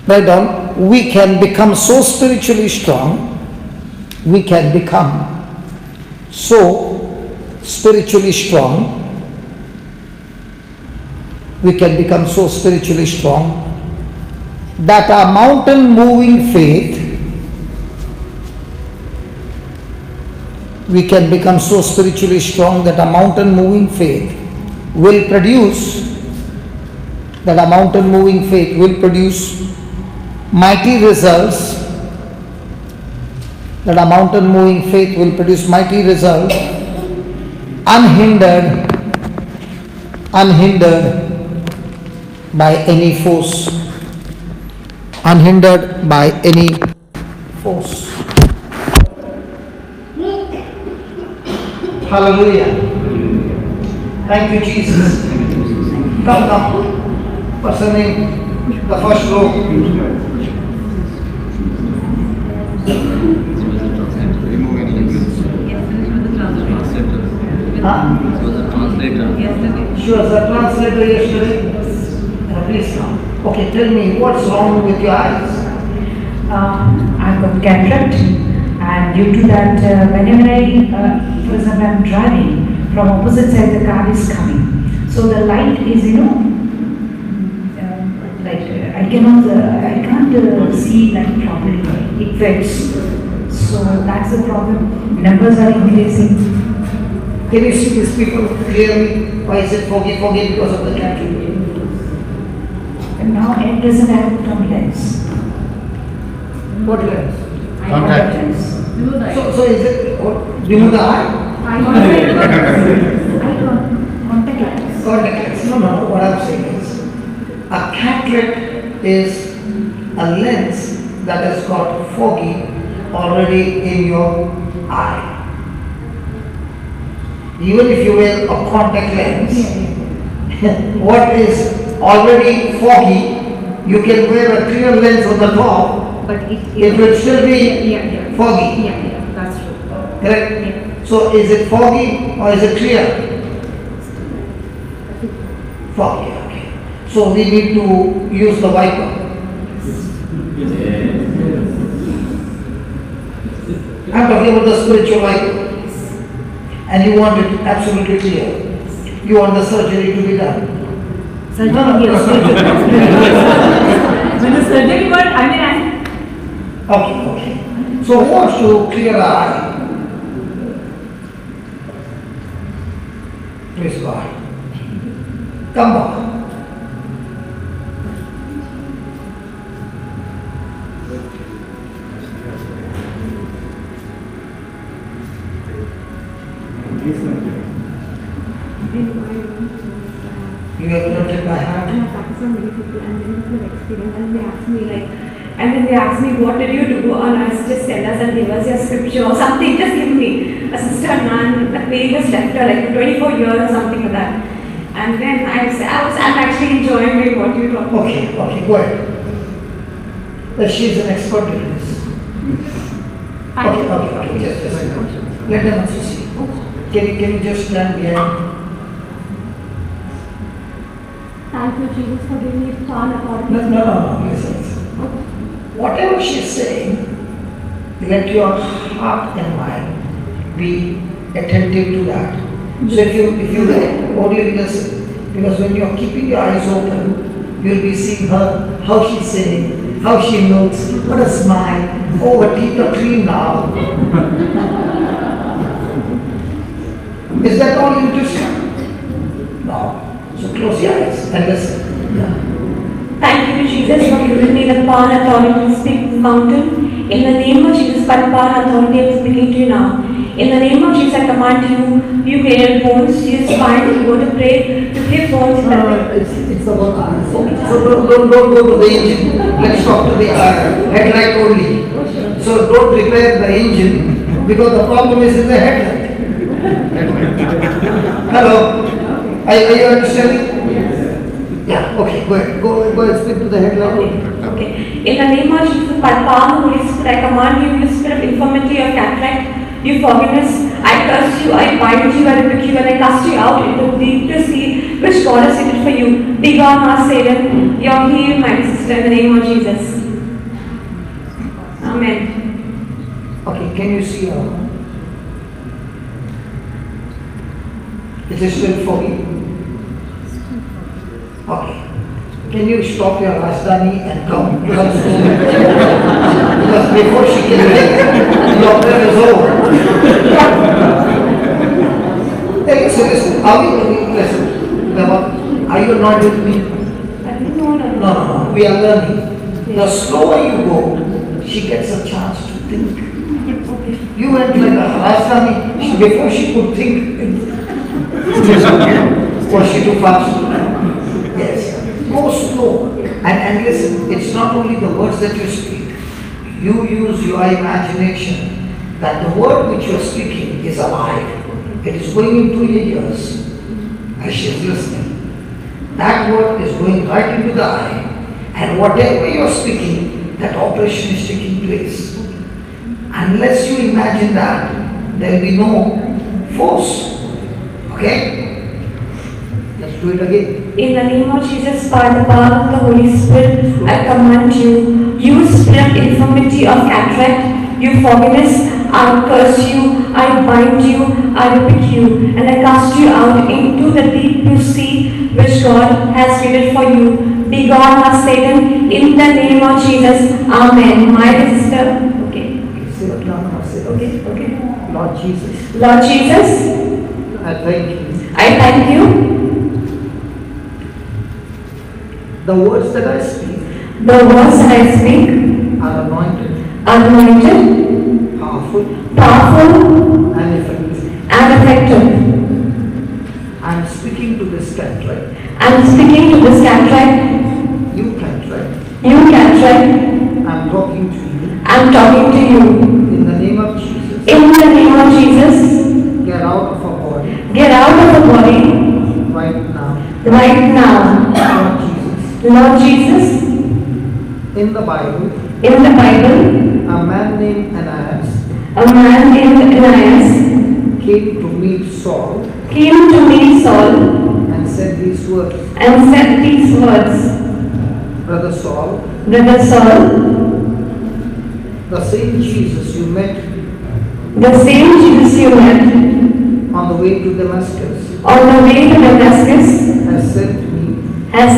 Write down, we can become so spiritually strong, we can become so spiritually strong, we can become so spiritually strong that our mountain moving faith, we can become so spiritually strong that our mountain moving faith will produce, mighty results, that a mountain moving faith will produce mighty results, unhindered by any force. Unhindered by any force. Hallelujah. Thank you, Jesus. Come. What's the name? The first row. Remove any hindrance. She was a translator yesterday. Please come. Okay, tell me what's wrong with your eyes? I've got cataract, and due to that, whenever for example, I'm driving, from opposite side the car is coming. So the light is, I can't see that properly. It fades. So that's the problem. Numbers are increasing. Can you see these people clearly? Why is it foggy because of the cataract? And now it doesn't have contact lens. What lens? I have Contact. lens. So is it remove the eye? Contact lens. Contact lens. No. What I'm saying is, a cataract is a lens that has got foggy already in your eye. Even if you wear a contact lens, what is already foggy, you can wear a clear lens on the top, But it will still be foggy. Yeah, that's true. Correct? Yeah. So is it foggy or is it clear? Foggy, okay. So we need to use the wiper. I'm talking about the spiritual wiper. And you want it absolutely clear. You want the surgery to be done. Surgery, No. When the surgery word, Okay. So who wants to clear the eye? Praise God. Come back. You have noted by heart. And then they asked me, what did you do? And I just tell us and give us your scripture or something, just give me. A sister nun, the baby was left her like 24 years or something like that. And then I'm actually enjoying what you talk about. Okay, go ahead. That she's an expert in this. Okay, just a second. Let them also see. Can you just stand behind? Thank you, Jesus, for giving me fun authority. No, listen. Whatever she's saying, let your heart and mind be attentive to that. So if you only listen, because when you're keeping your eyes open, you'll be seeing her, how she's saying, how she looks, what a smile, oh, her teeth are clean now. Is that all interesting? No. So close your eyes and listen. Yeah. Thank you, Jesus, for giving me the power and authority to speak this mountain. In the name of Jesus, by the power and authority, I am speaking to you now. In the name of Jesus, I command you, you created bones, you spine, you go to pray bones. It's about eyes. So don't go to the engine. Let's talk to the headlight only. So don't repair the engine because the problem is in the headlight. Hello? Are you understanding? Yeah, okay, go ahead. Go and speak to the headlight. Okay. In the name of Jesus, by the power of the Holy Spirit, I command you, you spirit of infirmity or cataract, you forgiveness, I curse you, I bind you, I rebuke you, and I cast you out into the deepest sea which God has seated for you. Be gone, now, Satan. You are healed, my sister, in the name of Jesus. Amen. Okay, can you see her? Is it still foggy? Okay. Can you stop your Rajdhani and come slowly? Because before she can leave, your prayer is over. Hey, listen. Are you not with me? No. We are learning. The slower you go, she gets a chance to think. You went like a Rajdhani before she could think. Was she too fast? Yes. Go slow. And listen, it's not only the words that you speak. You use your imagination that the word which you are speaking is alive. It is going into your ears as she is listening. That word is going right into the eye. And whatever you are speaking, that operation is taking place. Unless you imagine that, there will be no force. Okay? Let's do it again. In the name of Jesus, by the power of the Holy Spirit, I command you, you spirit of infirmity of cataract, you fogginess, I curse you, I bind you, I rebuke you, and I cast you out into the deep blue sea which God has created for you. Be gone, now, Satan, in the name of Jesus. Amen. My sister. Okay. Okay. Lord Jesus, Lord Jesus, I thank you. I thank you. The words that I speak The words that I speak are anointed, are anointed, powerful, powerful and effective. and effective. I am speaking to this cataract. I'm speaking to this cataract. You cataract. You cataract. I am talking to you I'm talking to you. in the name of Jesus. In the name of Jesus, Get out of our body get out of the body right now. right now. Lord Jesus. Lord Jesus, In the Bible, in the Bible, a man named Ananias a man named Ananias came to meet Saul came to meet Saul and said these words. and said these words, Brother Saul, Brother Saul, the same Jesus you met the same Jesus you met on the way to Damascus on the way to Damascus has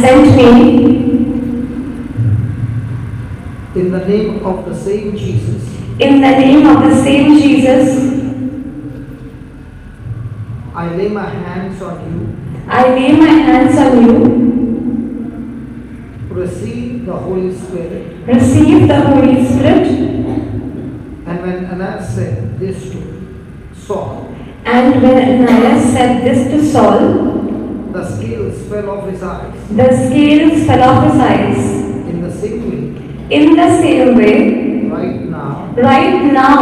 sent me in the name of the same Jesus. in the name of the same Jesus. I lay my hands on you. I lay my hands on you. Receive the Holy Spirit. Receive the Holy Spirit. And when Ananias said this to Saul, And when Ananias said this to Saul, the scales fell off his eyes. the scales fell off his eyes. In the same way, In the same way, right now, right now,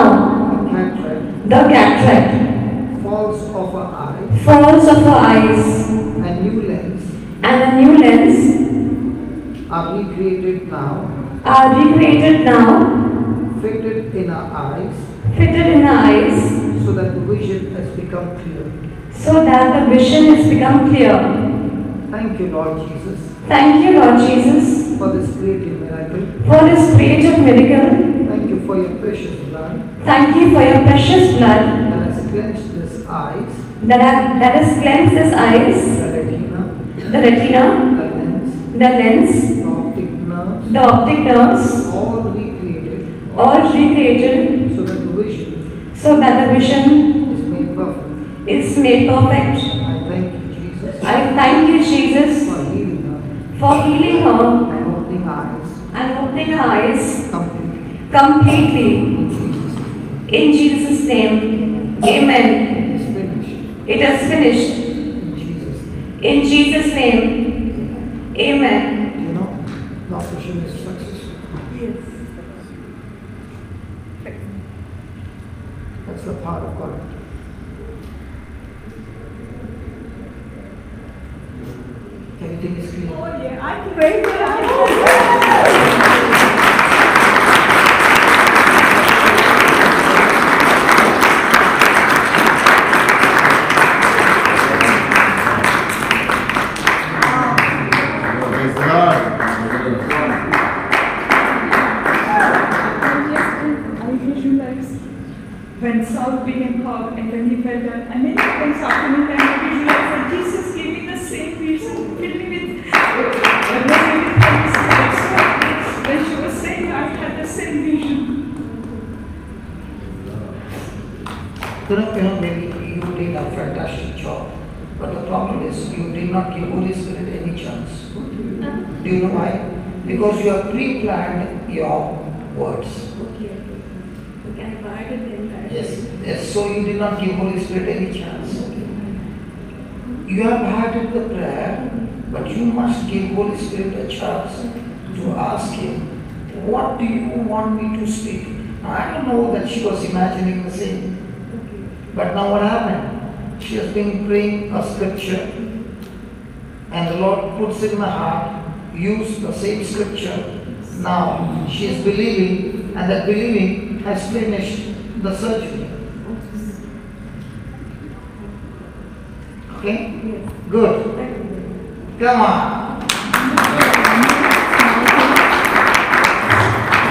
a cataract the cataract falls off her eye, falls off her eyes, and new lens and a new lens are recreated now, are recreated now, fitted in her eyes, fitted in her eyes, so that the vision has become clear. so that the vision has become clear. Thank you, Lord Jesus, Thank you, Lord Jesus, for this creative miracle. for this creative miracle. Thank you for your precious blood Thank you for your precious blood that has cleansed these eyes, that has cleansed his eyes, the retina, the retina, the lens, the lens, the optic nerves, the optic nerves, all recreated all recreated so that the vision so that the vision is made perfect. is made perfect. I thank you, Jesus, I thank you, Jesus, for healing her for healing her and opening eyes and opening her eyes completely. completely. In Jesus' name. In Jesus' name, amen. It's finished. It is finished. In Jesus' name. In Jesus' name, amen. You know, the operation is successful. Yes. That's the power of God. Everything is clear. Oh yeah, I can wait. Praise God. I visualized when Saul became Paul and when he fell down, and many times after me, time I visualized that Jesus gave me the same vision, filled me with when she was saying I had the same vision. Maybe you did a fantastic job, but the problem is you did not give Holy Spirit any chance. Do you know why? Because you have pre-planned your words. Yes, yes. So you did not give Holy Spirit any chance. You have had the prayer, but you must give Holy Spirit a chance to ask Him, what do you want me to speak? I don't know that she was imagining the same. But now what happened? She has been praying a scripture, and the Lord puts it in her heart, use the same scripture. Now she is believing, and that believing has finished the surgery. Okay? Good. Come on.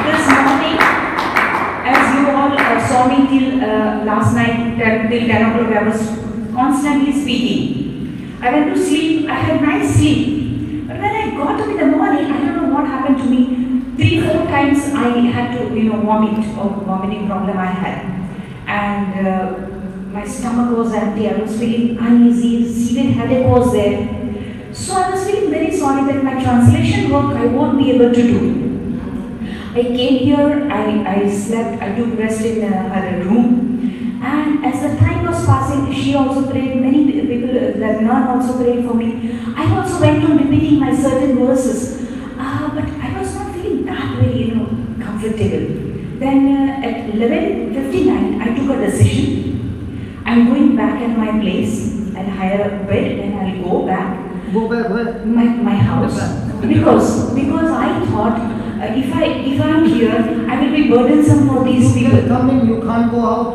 This morning, as you all saw me till last night, till 10 o'clock, I was constantly speaking. I went to sleep, I had nice sleep. But when I got up in the morning, I don't know what happened to me. 3-4 times I had to, vomit, or vomiting problem I had. And my stomach was empty, I was feeling uneasy, severe headache was there. So I was feeling very sorry that my translation work I won't be able to do. I came here, I slept, I took rest in her room. And as the time was passing, she also prayed, many people, the nun also prayed for me. I also went on repeating my certain verses. But I was not feeling that very, comfortable. Then at 11:59, I took a decision. I'm going back at my place. I'll hire a bed and I'll go back. Go back where? My house. Because I thought if I'm here, I will be burdensome for these You people. can come in, you can't go out.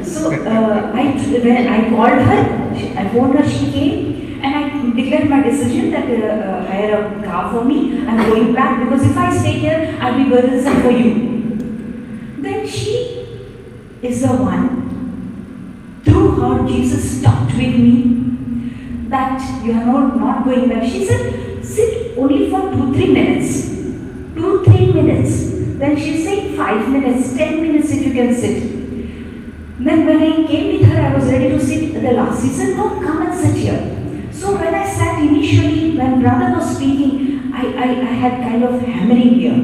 So when I called her, I phoned her, she came, and I declared my decision that hire a car for me. I'm going back because if I stay here, I'll be burdensome for you. Then she is the one. Through her, Jesus talked with me that you are not going back. She said, sit only for 2-3 minutes. 2-3 minutes. Then she said 5 minutes, 10 minutes if you can sit. Then when I came with her, I was ready to sit at the last. She said, no, come and sit here. So when I sat initially, when brother was speaking, I had kind of hammering here.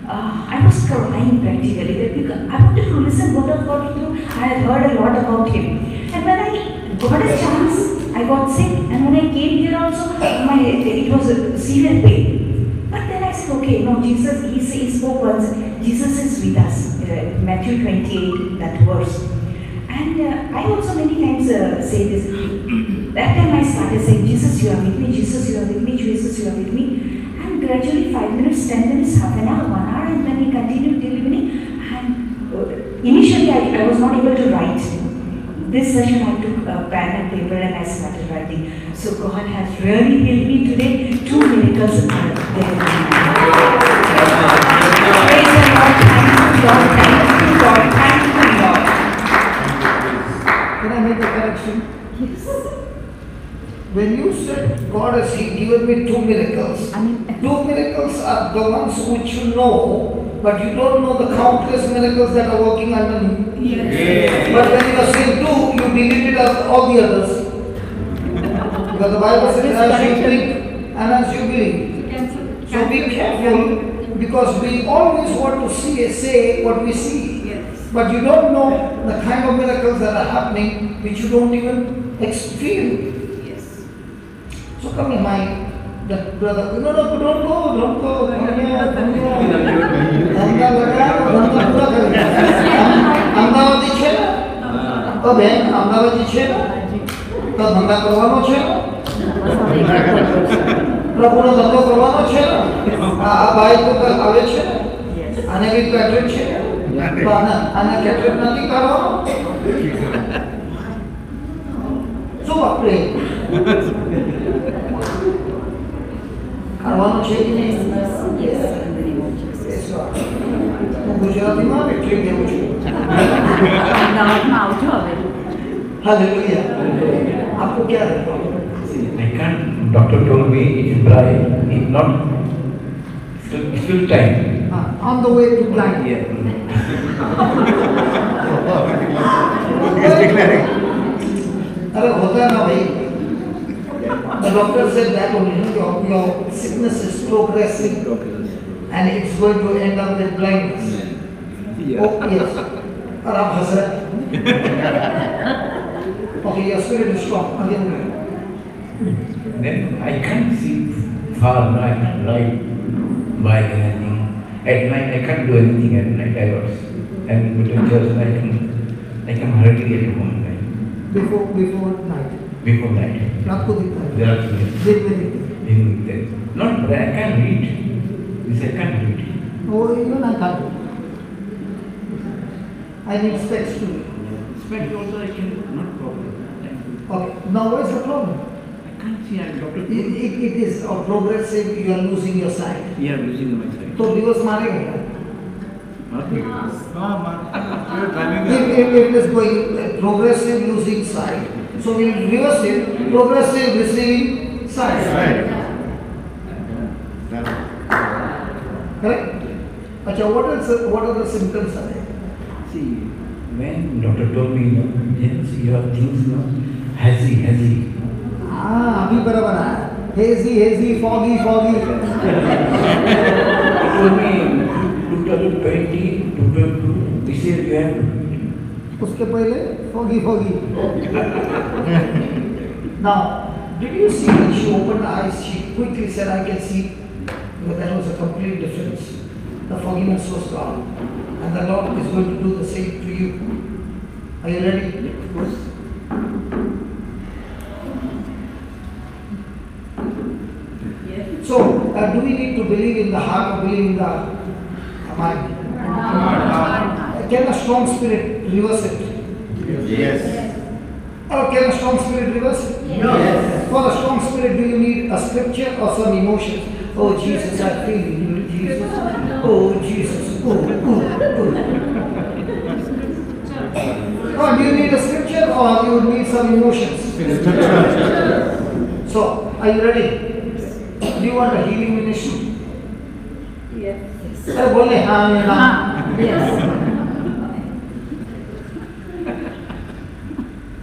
I was crying practically because I wanted to listen what was going through. I had heard a lot about him. And when I got a chance, I got sick. And when I came here also, it was a severe pain. But then I said, okay, no, Jesus, he spoke once, Jesus is with us. Matthew 28, that verse. And I also many times say this. That time I started saying, Jesus, you are with me, Jesus, you are with me, Jesus, you are with me. And gradually 5 minutes, 10 minutes, half an hour, 1 hour, and then we continued till evening. And initially I was not able to write. This session I took a pen and paper and I started writing. So God has really healed me today. 2 miracles are there. Praise the Lord, thank you Lord, thank you Lord, thank you Lord. Can I make a correction? Yes. When you said God has given me 2 miracles, 2 miracles are the ones which you know, but you don't know the countless miracles that are working underneath. Yes. But when you are saying 2, you deleted all the others. Because the Bible says, as you think and as you believe. So be careful, because we always want to say what we see. Yes. But you don't know the kind of miracles that are happening which you don't even feel. So come here, my brother. No, don't go. Come here. धंधा लगा, धंधा पूरा करेगा. अहमदाबादी छे ना? तो बहन अहमदाबादी छे ना? तो धंधा करवानो छे ना? प्रभुનો ધંધો કરવાનો છે ને? આ ભાઈ તો આવે છે ને? આને બી કેટરેટ છે ને? તો આને કેટરેટ નથી કરવાનો? શું આપણે કરવાનું છે કે નહીં? હું ગુજરાતીમાં એટલી દેવું છું. હાલેલુયા. આપકો क्या है? I can't. Doctor told me it's dry. It's not. It's still time. On the way to blind. Yeah. He's declaring. अरे होता है ना भाई. The doctor said that only, your sickness is progressive and it's going to end up with blindness. Yeah. Oh yes. और आप हंस रहे हैं. Okay, your spirit is strong. Again. Then I can't see far night, light by anything. At night I can't do anything at night. I was and between church I can hardly get home. Before night. Before night. रात को दिखता है. There are things. दिन में दिखता है. Not but I can't read. This I can't read. Oh, even I can't. I need specs too. Specs also I can not problem. Okay. Now what is the problem? I can't see. I'm doctor. It is a progressive. You are losing your sight. Yeah, I'm losing my sight. तो दिवस मारेगा. If If it is going progressive losing sight, so we will reverse it. Progressive receiving sight. Right. Correct? अच्छा, what are the symptoms are there? See, when doctor told me, yes, your things, hazy. हाँ, अभी बराबर आया. Hazy, foggy. It told me 2020, 2022, this year you have. उसके पहले foggy. Now, did you see when she opened her eyes, she quickly said, I can see. But that was a complete difference. The fogginess was gone. And the Lord is going to do the same to you. Are you ready? Yes. So, do we need to believe in the heart or believe in the mind? Can a strong spirit reverse it? Yes. Or can a strong spirit reverse it? Yes. For a strong spirit, do you need a scripture or some emotions? Oh Jesus, I feel you, Jesus. Oh Jesus. Oh. Or do you need a scripture or you need some emotions? So, are you ready? Do you want a healing ministry? Yes. बोले हाँ या ना? Yes.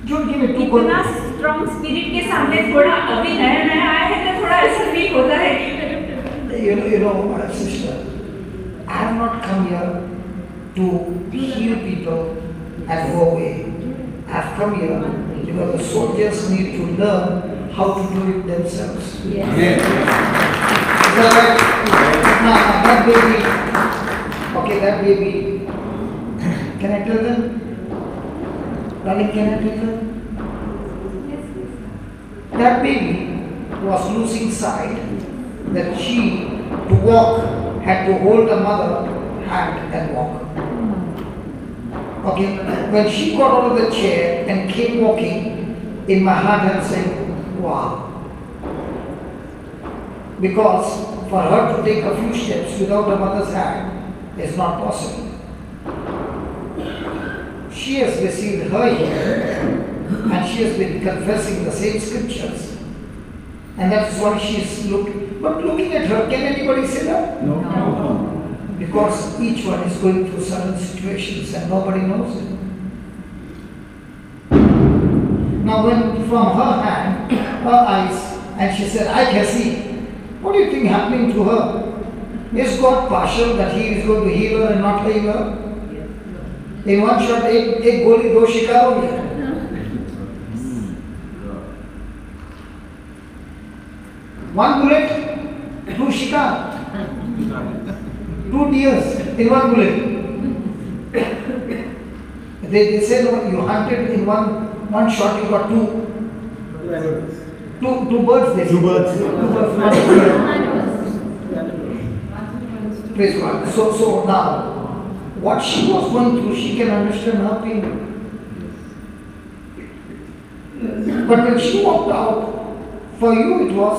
Don't give me two इतना strong spirit के सामने थोड़ा अभी नया आया है तो थोड़ा ऐसा फील होता है You know, my sister, I have not come here to heal people and go away. I have come here because the soldiers need to learn how to do it themselves. Yes. Yes. Is that right? Now, that baby, okay, that baby, can I tell them? Darling, can I tell them? That baby was losing sight, that she, to walk, had to hold the mother hand and walk. Okay, when she got out of the chair and came walking, in my heart I'm saying, wow. Because for her to take a few steps without her mother's hand is not possible. She has received her healing and she has been confessing the same scriptures. And that's why she's looking. But looking at her, can anybody say that? No. Because each one is going through certain situations and nobody knows it. Now when from her hand, her eyes, and she said, I can see. What do you think happening to her? Is God partial that He is going to heal her and not heal her? In one shot, एक गोली दो शिकार हो गया. One bullet, two shikar. 2 deers in one bullet. They said you hunted in one shot, you got two birds. They Two birds. Praise God. So now, what she was going through, she can understand her pain. But when she walked out, for you it was,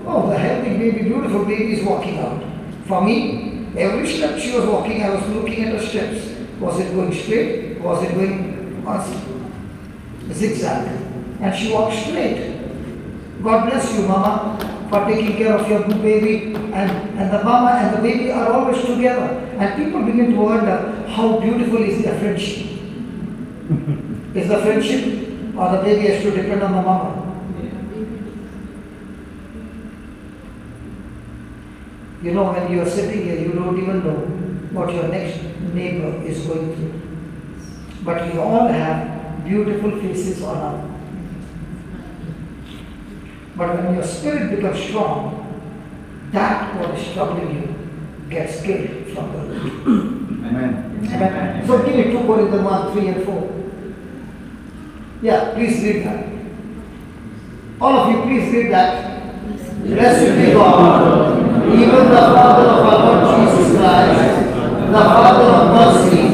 oh, the healthy baby, beautiful baby is walking out. For me, every step she was walking, I was looking at the steps. Was it going straight? Was it going zigzag? And she walked straight. God bless you, Mama, for taking care of your good baby. And the mama and the baby are always together. And people begin to wonder how beautiful is their friendship. Is the friendship or the baby has to depend on the mama? You know, when you are sitting here, you don't even know what your next neighbor is going through. But we all have beautiful faces on our. But when your spirit becomes strong, that what is troubling you gets killed from the root. Amen. Amen. So give me 2 Corinthians 1, 3 and 4. Yeah, please read that. All of you, please read that. Blessed be God, even the Father of our Lord Jesus Christ, the Father of mercy,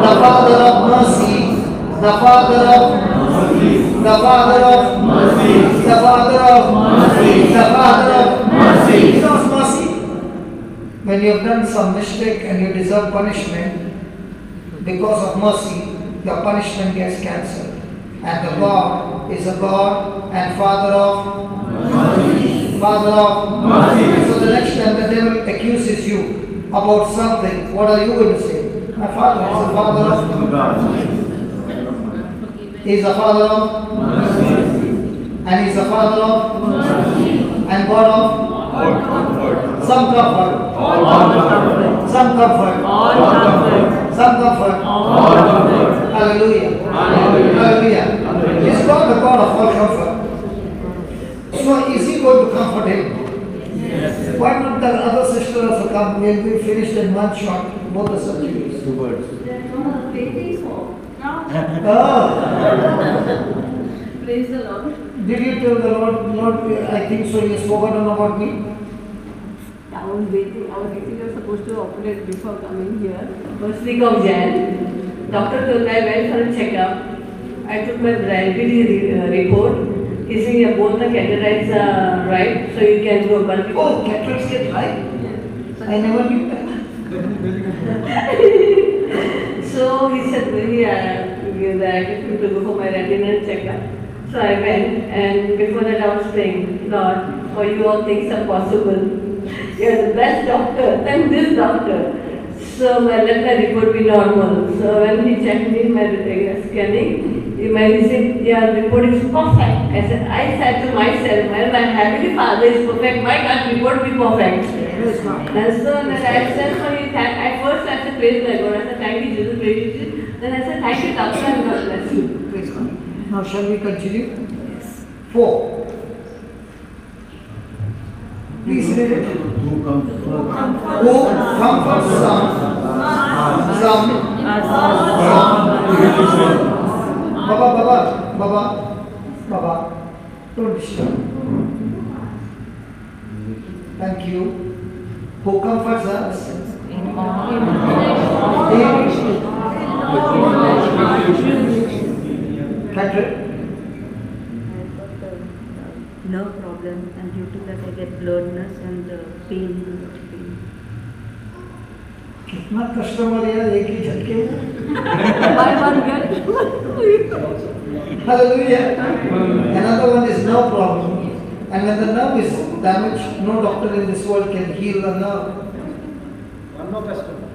the Father of mercy, the Father of mercy, the Father of mercy, the Father of mercy, the Father of mercy. He knows mercy. When you have done some mistake and you deserve punishment, because of mercy, your punishment gets cancelled. And the God is a God and Father of mercy. Father of mercy. So the next time the devil accuses you about something, what are you going to say? My Father is a Father of mercy. He is a Father of mercy. And He is a Father of mercy. and God of some comfort. Some comfort. Some comfort. Hallelujah. Hallelujah. Is God the God of all comfort? So is He going to comfort him? Why not the other sister also come? We'll be finished in one shot, both the subjects. 2 words. Oh. Praise the Lord. Did you tell the Lord, Lord, I think so, He has forgotten about me? Our waiting was supposed to operate before coming here. First week of Jan, doctor told I went for a checkup. I took my diabetes report. He said both the cataracts are right, so you can go. Oh, cataracts get right? I never knew that. So he said, I asked me to go for my retinal checkup. So I went, and before that I was praying, Lord, for you all things are possible. You are the best doctor, than this doctor. So let my report be normal. So when he checked me, my scanning, he said, your report is perfect. I said to myself, well, my Heavenly Father is perfect, why can't report be perfect? And so then I said, at first I said, praise my God. I said, thank you, Jesus, praise you, Jesus. Then I said, thank you, doctor, and God bless you. Praise God. Now shall we continue? 4. Please read it. Who comforts Who comforts some. Baba, don't disturb. Thank you. Who comforts us? Patrick? Nerve problem, and due to that I get blurredness and pain. कितना customer यार एक ही झटके में? Hallelujah. Another one is nerve problem, and when the nerve is damaged, no doctor in this world can heal the nerve. One more customer.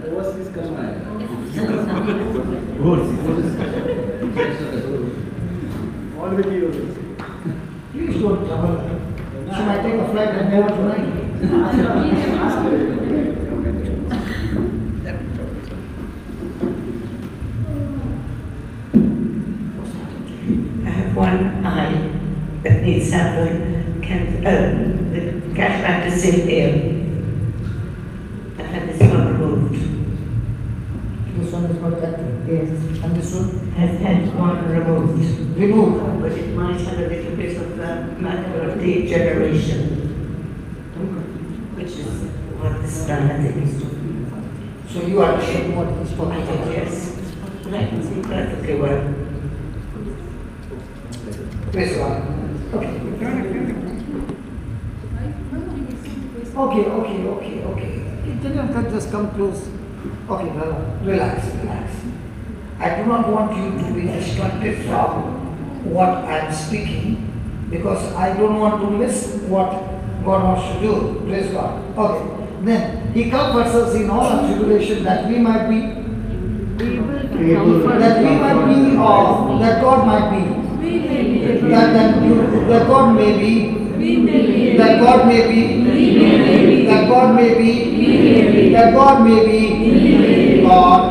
Overseas customer. All will be yours. Please don't trouble her. She might take a flight and go tonight. I have one eye that needs sample. The cataract is still here. I've had this one removed. This one is not that. Yes. And this one? I've had one removed. Removed. But it might have a little bit of macular degeneration, which is what this dilating is doing. So you understand what is I talking think about? yes. But I can see perfectly well. Praise God. Okay. Okay. Just come close. Okay, brother. Relax. I do not want you to be distracted from what I am speaking, because I don't want to miss what God wants to do. Praise God. Okay. Then He comforts us in all our tribulation, that we might be, that we might be, or that God might be, that God may be, that God may be, that God may be, that God may be, God,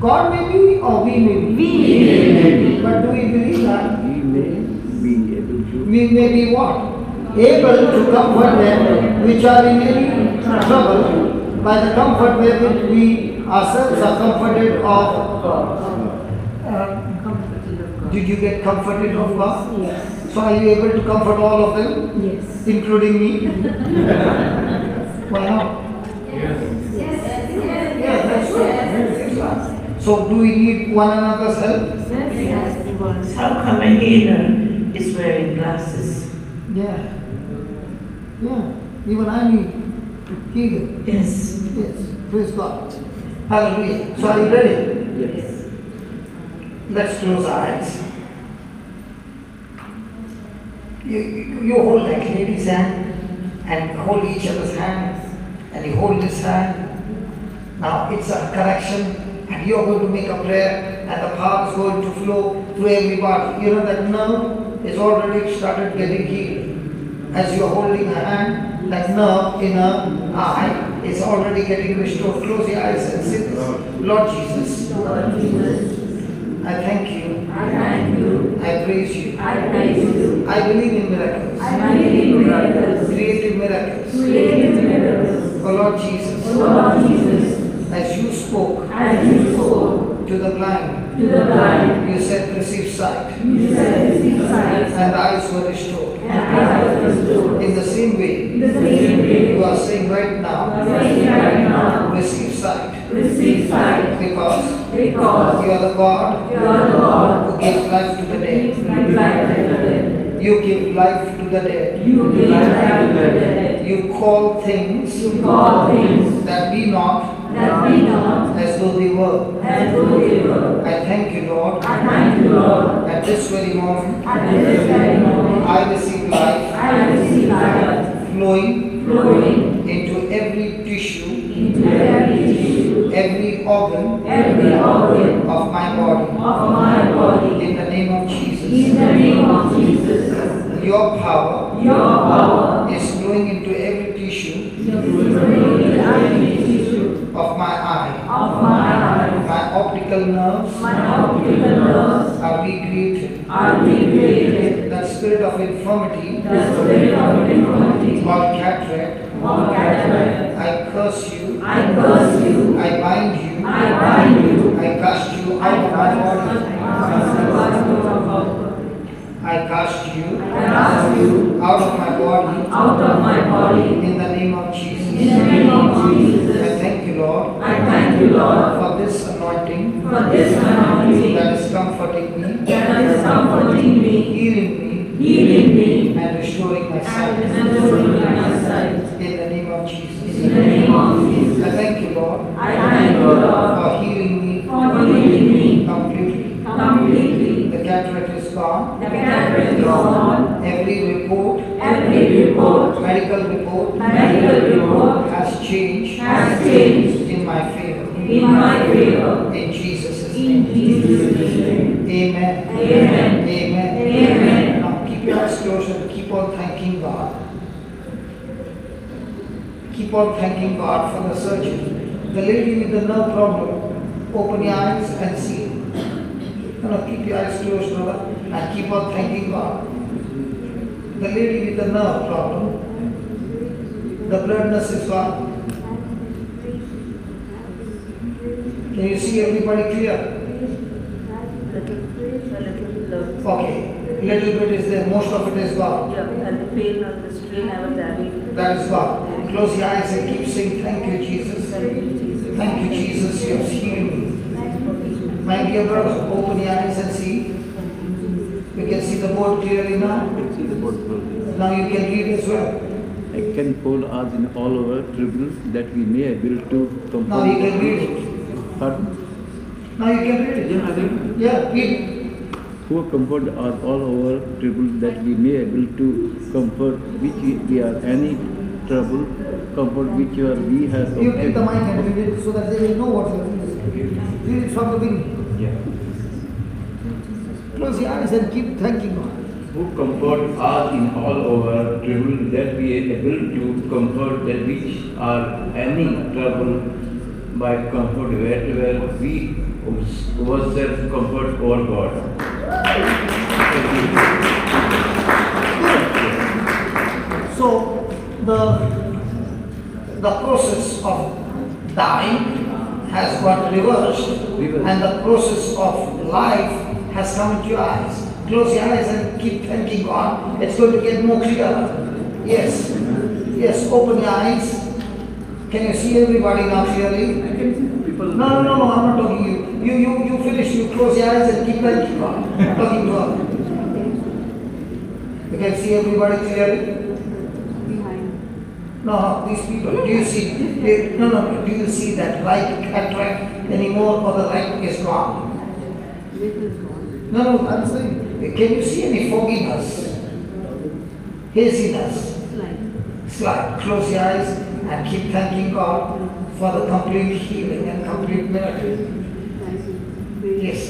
God may be, or we may be. But do we believe that? We may be what? Able to comfort them which are in any trouble by the comfort wherewith we ourselves are comforted of God. Did you get comforted of God? Yes. So are you able to comfort all of them? Yes. Including me? Why not? Yeah, that's right. So do we need one another's help? How come a healer is wearing glasses? Yeah. Even I need healing. Yes. Yes. Praise God. Hallelujah. So are you ready? Yes. Let's close our eyes. You hold that lady's hand and hold each other's hand, and you hold this hand. Now it's a correction and you're going to make a prayer, and the power is going to flow through everybody. You know that nerve is already started getting healed. As you're holding a hand, that nerve in her eye is already getting restored. Close your eyes and say this. Lord Jesus, I thank you. I thank you. I praise you. I praise you. I believe in miracles. I believe in miracles. Creative miracles. Creative miracles. Oh Lord Jesus, O Lord Jesus, as you spoke as you spoke to the blind, to the blind, you said receive sight, you said receive sight, and eyes were restored. and I was restored. In the same way, In the same way, you are saying right now, saying right now, receive sight, receive sight, because because you are the God you are the God who gives life to the who dead. gives life to the dead. You give life to the dead. You give life to the dead. You call things You call things that be not that be not as though they were. as though they were. I thank you, Lord. I thank you, Lord. At this very moment, At this very moment, I receive life I receive life flowing flowing into every tissue, into every tissue, every organ every organ of my body. of my body. In the name of In Jesus, the name of Jesus, your power your power is flowing into every tissue is flowing into every tissue of my eye. of my eye. My optical nerves My optical nerves are recreated. are recreated. That spirit of infirmity The spirit of infirmity called cataract, or cataract, I curse you, I curse you, I bind you, I bind you, I cast you out of my body. I cast you I cast you out of my body out of my body. in the name of Jesus. In the name of I Jesus, thank you, Lord, I thank you, Lord, for this anointing for this anointing that is comforting me, that is comforting me, healing me, healing me, and restoring my and sight. restoring my sight. In the name of Jesus. In the name of Jesus, I thank you, Lord, I thank you, Lord, for healing me for healing me completely. completely. The cataract is gone. The cataract is gone. Every report, Every report, medical report, medical report has changed has changed in my favor. in my favor. In Jesus' In name. Jesus' name. Amen. Amen. Amen. Amen. Now keep your eyes closed and keep on thanking God. Keep on thanking God for the surgery. The lady with the nerve problem, open your eyes and see. No, keep your eyes closed, brother, and keep on thanking God. The lady with the nerve problem, the bloodness is gone. Can you see everybody clear? Okay, little bit is there, most of it is gone. Yeah, and the pain of the strain I was having. That is gone. Close your eyes and keep saying, thank you, Jesus. Thank you, Jesus. Thank you, Jesus, you have healed me. My dear brother, open your eyes and see. You can see the board clearly now. I can see the board clearly. Now you can read as well. I can hold us in all our tribbles that we may able to comfort. Now you can read it. Pardon? Now you can read it. Yeah, I read. Yeah, read it. Who comfort us all our tribbles that we may able to comfort which we are any trouble, comfort which we have. You take the mic and read it so that they will know what you are reading. Read it from the beginning. Yeah. Close your eyes and keep thanking God. Who comfort us in all our trouble, that we are able to comfort that which are any trouble by comfort wherever we ourselves comfort our God. So the process of dying has got reversed, and the process of life has come into your eyes. Close your eyes and keep thanking God. It's going to get more clear. Yes. Yes, open your eyes. Can you see everybody now clearly? I can see people. No, I'm not talking to you. You finish, you close your eyes and keep thanking God. I'm talking to her. You can see everybody clearly? No, these people, do you see, do you see that right cataract anymore, or the right is gone? No, I'm saying, can you see any fogginess, haziness? Slight. Close your eyes and keep thanking God for the complete healing and complete miracle. Yes.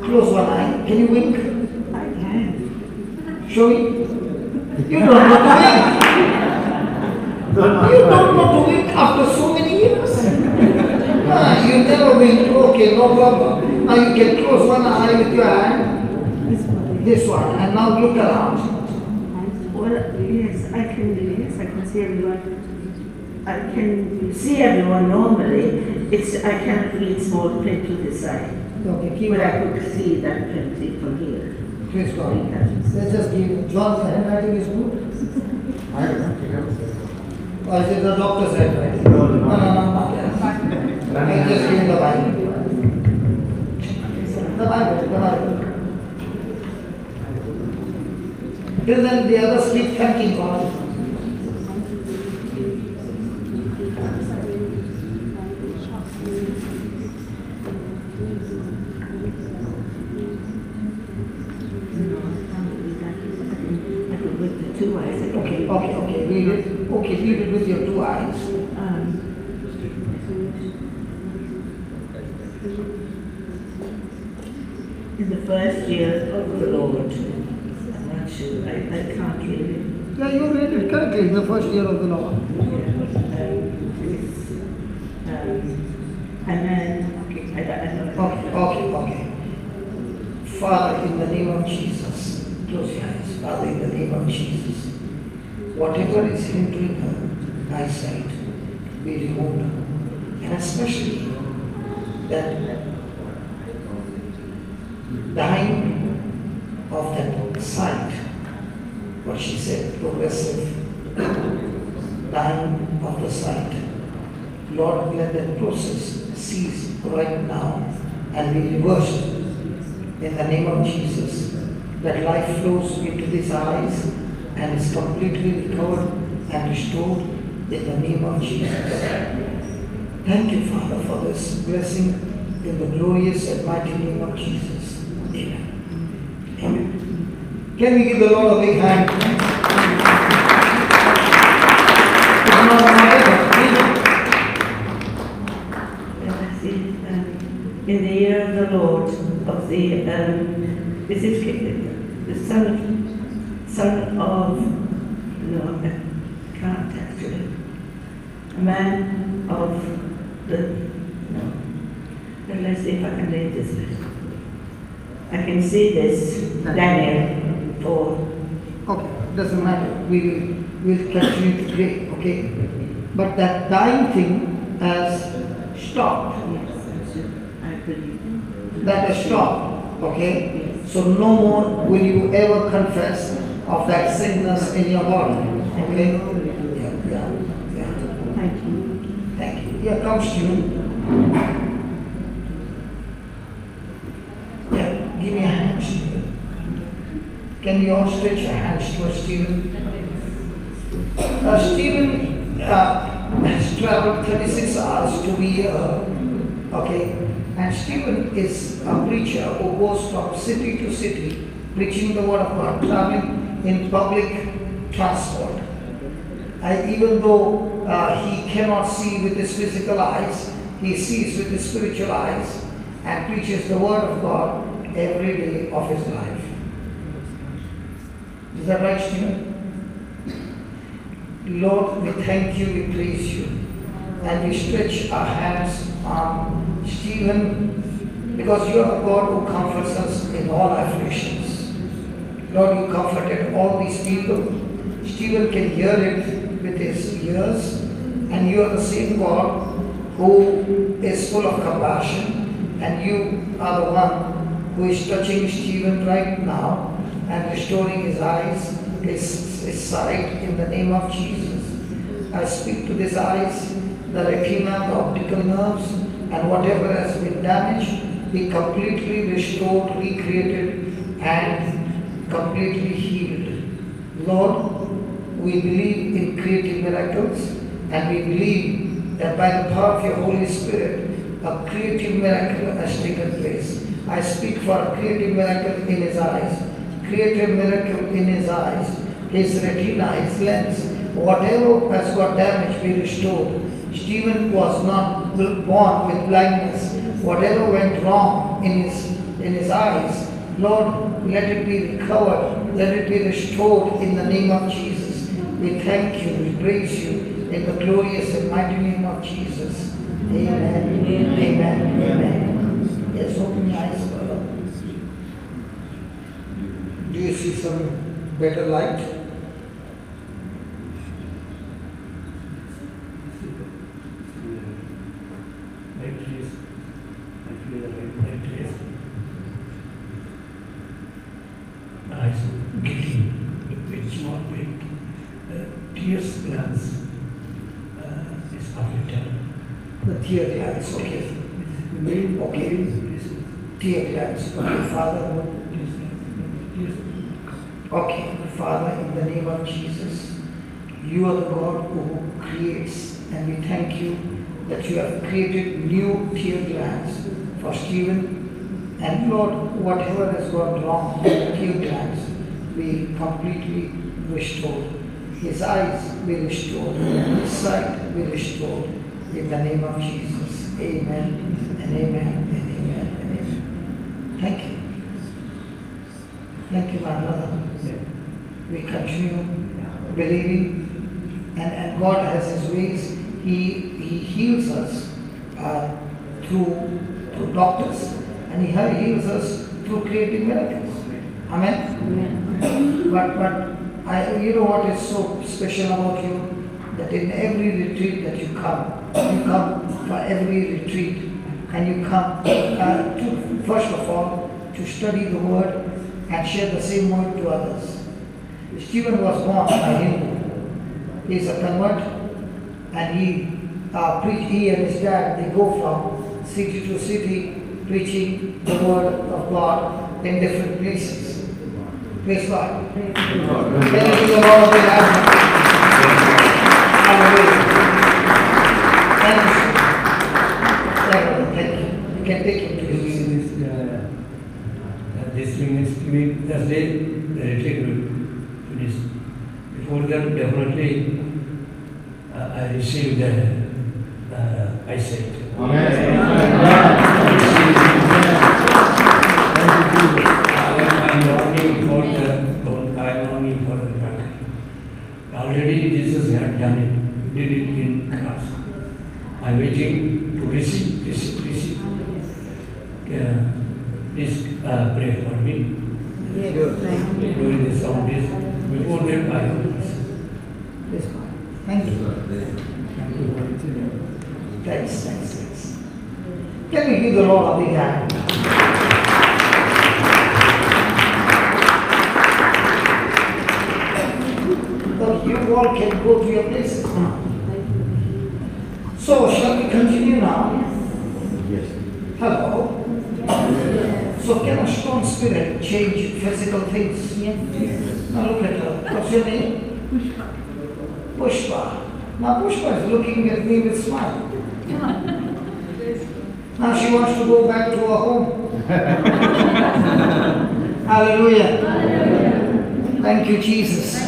Close one eye. Can you wink? I can. Show me. You don't know to wink. You don't know to wink after so many years. You never wink. Okay, no problem. Now you can close one eye with your hand. This one. And now look around. Well, yes, I can see everyone. I can see everyone normally. I can't read small print to this side. Okay, keep But I it. could see that printing from here. Praise God. Let's just give it. John's handwriting is good. I don't know. Or is it the doctor's handwriting? No, not that. I just give him the Bible. The Bible. Till then, the others keep thanking God. Two eyes. Okay. Read it. Okay, read it with your two eyes. In the first year of the Lord, I'm not sure, I can't read it. Yeah, you read it correctly in the first year of the Lord. And then, I don't know. Okay. Father, in the name of Jesus, close your eyes. Father, in the name of Jesus, whatever is hindering her eyesight, be removed. And especially that dying of that sight, what she said, progressive dying of the sight. Lord, let that process cease right now and be reversed in the name of Jesus. That life flows into these eyes and is completely recovered and restored in the name of Jesus. Thank you, Father, for this blessing in the glorious and mighty name of Jesus. Amen. Amen. Can we give the Lord a big hand? In the year of the Lord, of the this is the son of no, I can't actually. A man of the no. But let's see if I can read this bit. I can see this Daniel 4. Okay, doesn't matter. We'll continue to pray, okay? But that dying thing has stopped. I believe. That has stopped, okay? So no more will you ever confess of that sickness in your body, okay? Yeah. Thank you. Thank you. Here comes Stephen. Yeah, give me a hand, Stephen. Can you all stretch your hands towards Stephen? Stephen has traveled 36 hours to be here, okay? And Stephen is a preacher who goes from city to city, preaching the word of God, traveling in public transport. Even though he cannot see with his physical eyes, he sees with his spiritual eyes and preaches the word of God every day of his life. Is that right, Stephen? Lord, we thank you, we praise you, and we stretch our hands on Stephen, because you are the God who comforts us in all afflictions. Lord, you comforted all these people. Stephen can hear it with his ears, and you are the same God who is full of compassion, and you are the one who is touching Stephen right now and restoring his eyes, his sight in the name of Jesus. I speak to his eyes, the retina, the optical nerves, and whatever has been damaged, be completely restored, recreated, and completely healed. Lord, we believe in creative miracles, and we believe that by the power of your Holy Spirit, a creative miracle has taken place. I speak for a creative miracle in his eyes, creative miracle in his eyes, his retina, his lens, whatever has got damaged be restored. Stephen was not born with blindness, whatever went wrong in his eyes, Lord, let it be recovered, let it be restored in the name of Jesus. We thank you, we praise you in the glorious and mighty name of Jesus. Amen. Amen. Amen. Yes, open your eyes, brother. Do you see some better light? Tears glands is affected. The tear glands, okay. Okay. Tear glands. Okay, Father. Okay, Father, in the name of Jesus, you are the God who creates, and we thank you that you have created new tear glands for Stephen. And Lord, whatever has gone wrong in the tear glands, we completely restore. His eyes be restored, his sight be restored in the name of Jesus. Amen and amen and amen and amen. Thank you. Thank you, my brother. We continue believing, and God has His ways. He heals us through doctors, and He heals us through creating miracles. Amen. But you know what is so special about you? That in every retreat that you come for every retreat, and you come to, first of all, to study the Word and share the same Word to others. Stephen was born a Hindu. He is a convert, and he and his dad, they go from city to city preaching the Word of God in different places. Praise God. Thank you, Lord. Hallelujah. Thank you. You can take him to his This next week, Thursday, the retreat will finish. Before that, definitely, I received the eyesight. I'm longing for the back. Already Jesus had done it, did it in class. I'm waiting to receive. Please pray for me. During the sound days, before that I will. Thank you. Thanks. Can we give the Lord a big hand? You all can go to your places now. So, shall we continue now? Yes. Hello? So, can a strong spirit change physical things? Yes. Now look at her. What's your name? Pushpa. Now Pushpa is looking at me with smile. Now she wants to go back to her home. Hallelujah. Thank you, Jesus.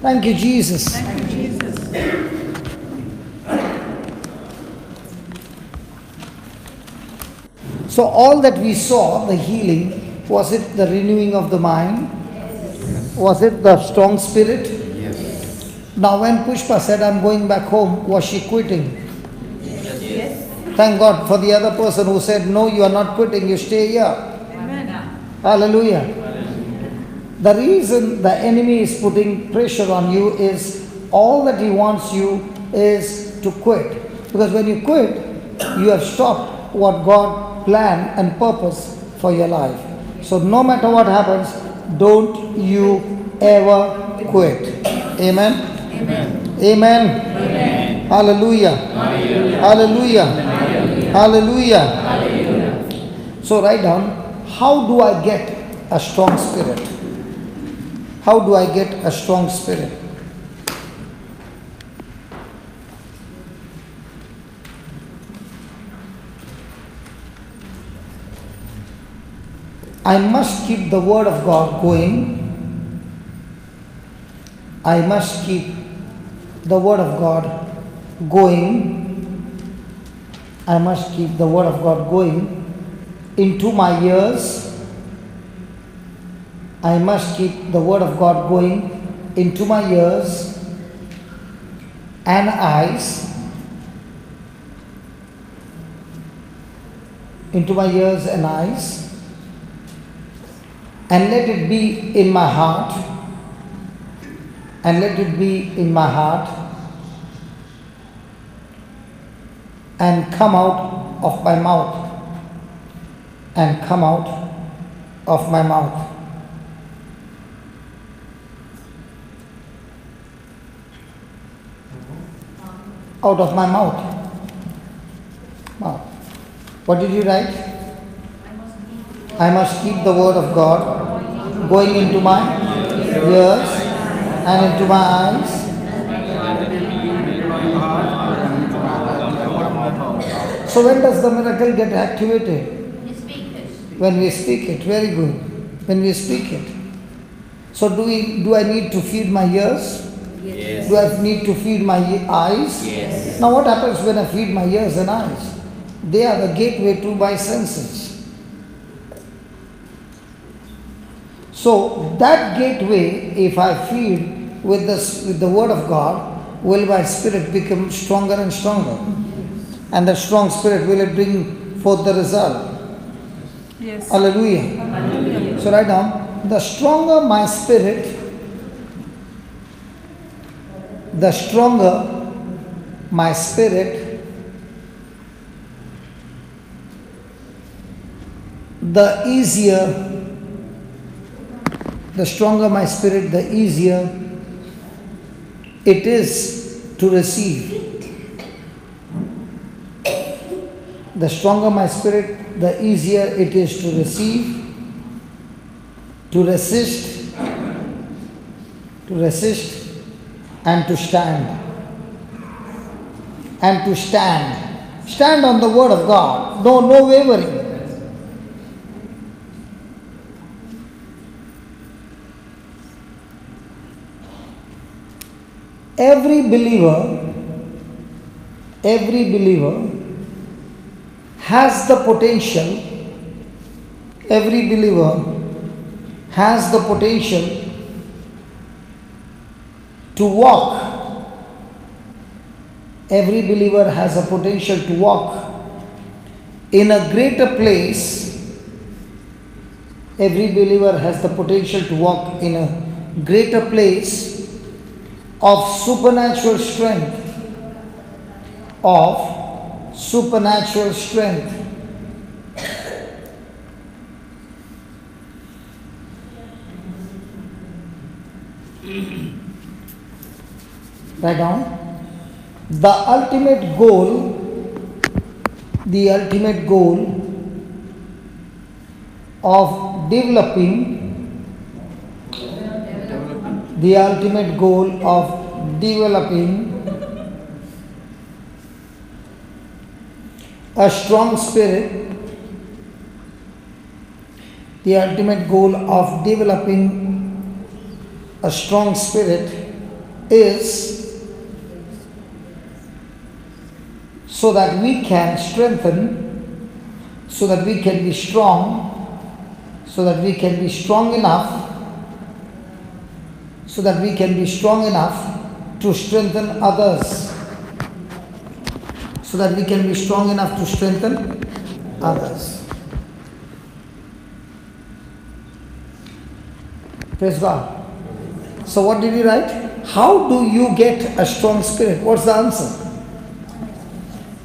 Thank you, Jesus. So all that we saw, the healing, was it the renewing of the mind? Was it the strong spirit? Yes. Now when Pushpa said, I'm going back home, was she quitting? Yes. Thank God for the other person who said, no, you are not quitting, you stay here. Amen. Hallelujah. The reason the enemy is putting pressure on you is all that he wants you is to quit. Because when you quit, you have stopped what God planned and purpose for your life. So no matter what happens, don't you ever quit. Amen? Amen. Amen. Amen. Hallelujah. Hallelujah. Hallelujah. Hallelujah. So write down, how do I get a strong spirit? How do I get a strong spirit? I must keep the word of God going. I must keep the word of God going. I must keep the word of God going into my ears. I must keep the word of God going into my ears and eyes. Into my ears and eyes. And let it be in my heart. And let it be in my heart. And come out of my mouth. And come out of my mouth. Out of my mouth. Mouth. What did you write? I must keep the word of God going into my ears and into my eyes. So when does the miracle get activated? When we speak it. Very good. When we speak it. So do I need to feed my ears? Yes. Do I need to feed my eyes? Yes. Now what happens when I feed my ears and eyes? They are the gateway to my senses. So that gateway, if I feed with the word of God, will my spirit become stronger and stronger? And that strong spirit will bring forth the result. Yes. Hallelujah. Hallelujah. So write down, the stronger my spirit, the stronger my spirit, the easier, the stronger my spirit, the easier it is to receive. The stronger my spirit, the easier it is to receive, to resist, and to stand. And to stand. Stand on the word of God. No wavering. Every believer has the potential, every believer has the potential to walk. Every believer has a potential to walk in a greater place. Every believer has the potential to walk in a greater place of supernatural strength, Write down. The ultimate goal of developing a strong spirit, the ultimate goal of developing a strong spirit is so that we can strengthen, so that we can be strong, so that we can be strong enough, so that we can be strong enough to strengthen others. So that we can be strong enough to strengthen others. Praise God. So what did you write? How do you get a strong spirit? What's the answer?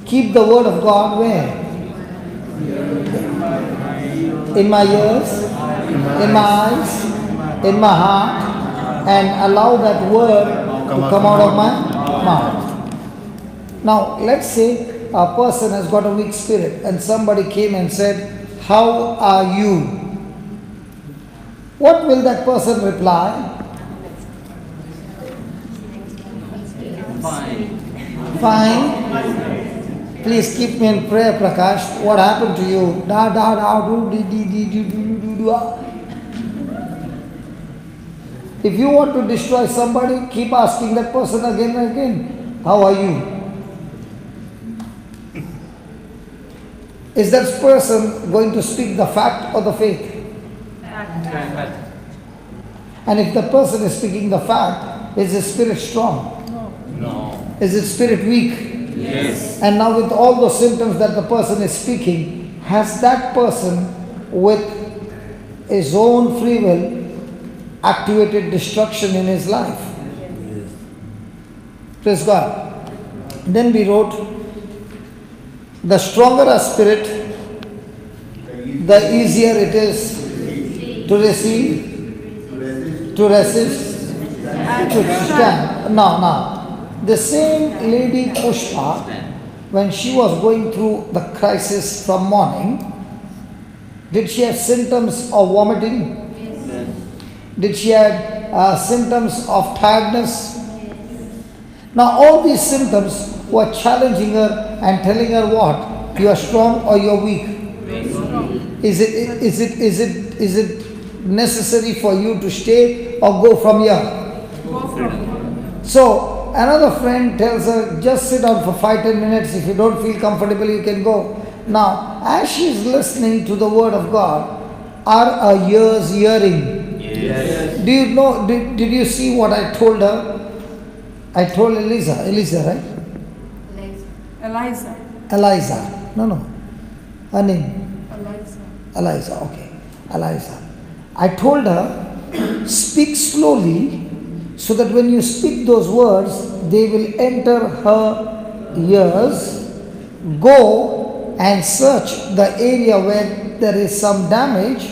Keep the word of God where? In my ears, in my eyes, in my heart, and allow that word to come out of my mouth. Now, let's say a person has got a weak spirit and somebody came and said, "How are you?" What will that person reply? Fine. Please keep me in prayer, Prakash. What happened to you? If you want to destroy somebody, keep asking that person again and again, "How are you?" Is that person going to speak the fact or the faith? And if the person is speaking the fact, is his spirit strong? No. Is his spirit weak? Yes. And now with all those symptoms that the person is speaking, has that person with his own free will activated destruction in his life? Yes. Praise God. Then we wrote, the stronger a spirit, the easier it is to receive, to resist, to stand. Now, the same lady Pushpa, when she was going through the crisis from morning, did she have symptoms of vomiting? Yes. Did she have symptoms of tiredness? Now all these symptoms were challenging her and telling her what? You are strong or you are weak? Is it necessary for you to stay or go from here? So another friend tells her, just sit down for 5-10 minutes. If you don't feel comfortable, you can go. Now, as she is listening to the word of God, are her ears hearing? Yes. Do you know, did you see what I told her? I told Eliza, right? Eliza. No. Her name? Eliza, okay. Eliza. I told her, speak slowly so that when you speak those words, they will enter her ears. Go and search the area where there is some damage,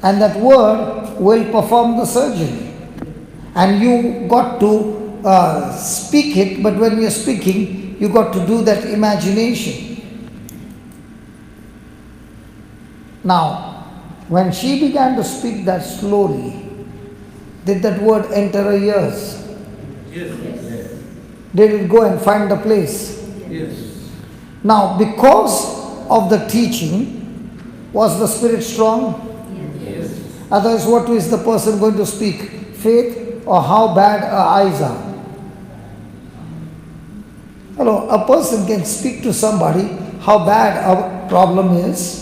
and that word will perform the surgery. And you got to speak it, but when you're speaking, you got to do that imagination. Now, when she began to speak that slowly, did that word enter her ears? Yes. Did it go and find the place? Yes. Now, because of the teaching, was the spirit strong? Yes. Otherwise, what is the person going to speak? Faith or how bad her eyes are? Hello, a person can speak to somebody how bad a problem is,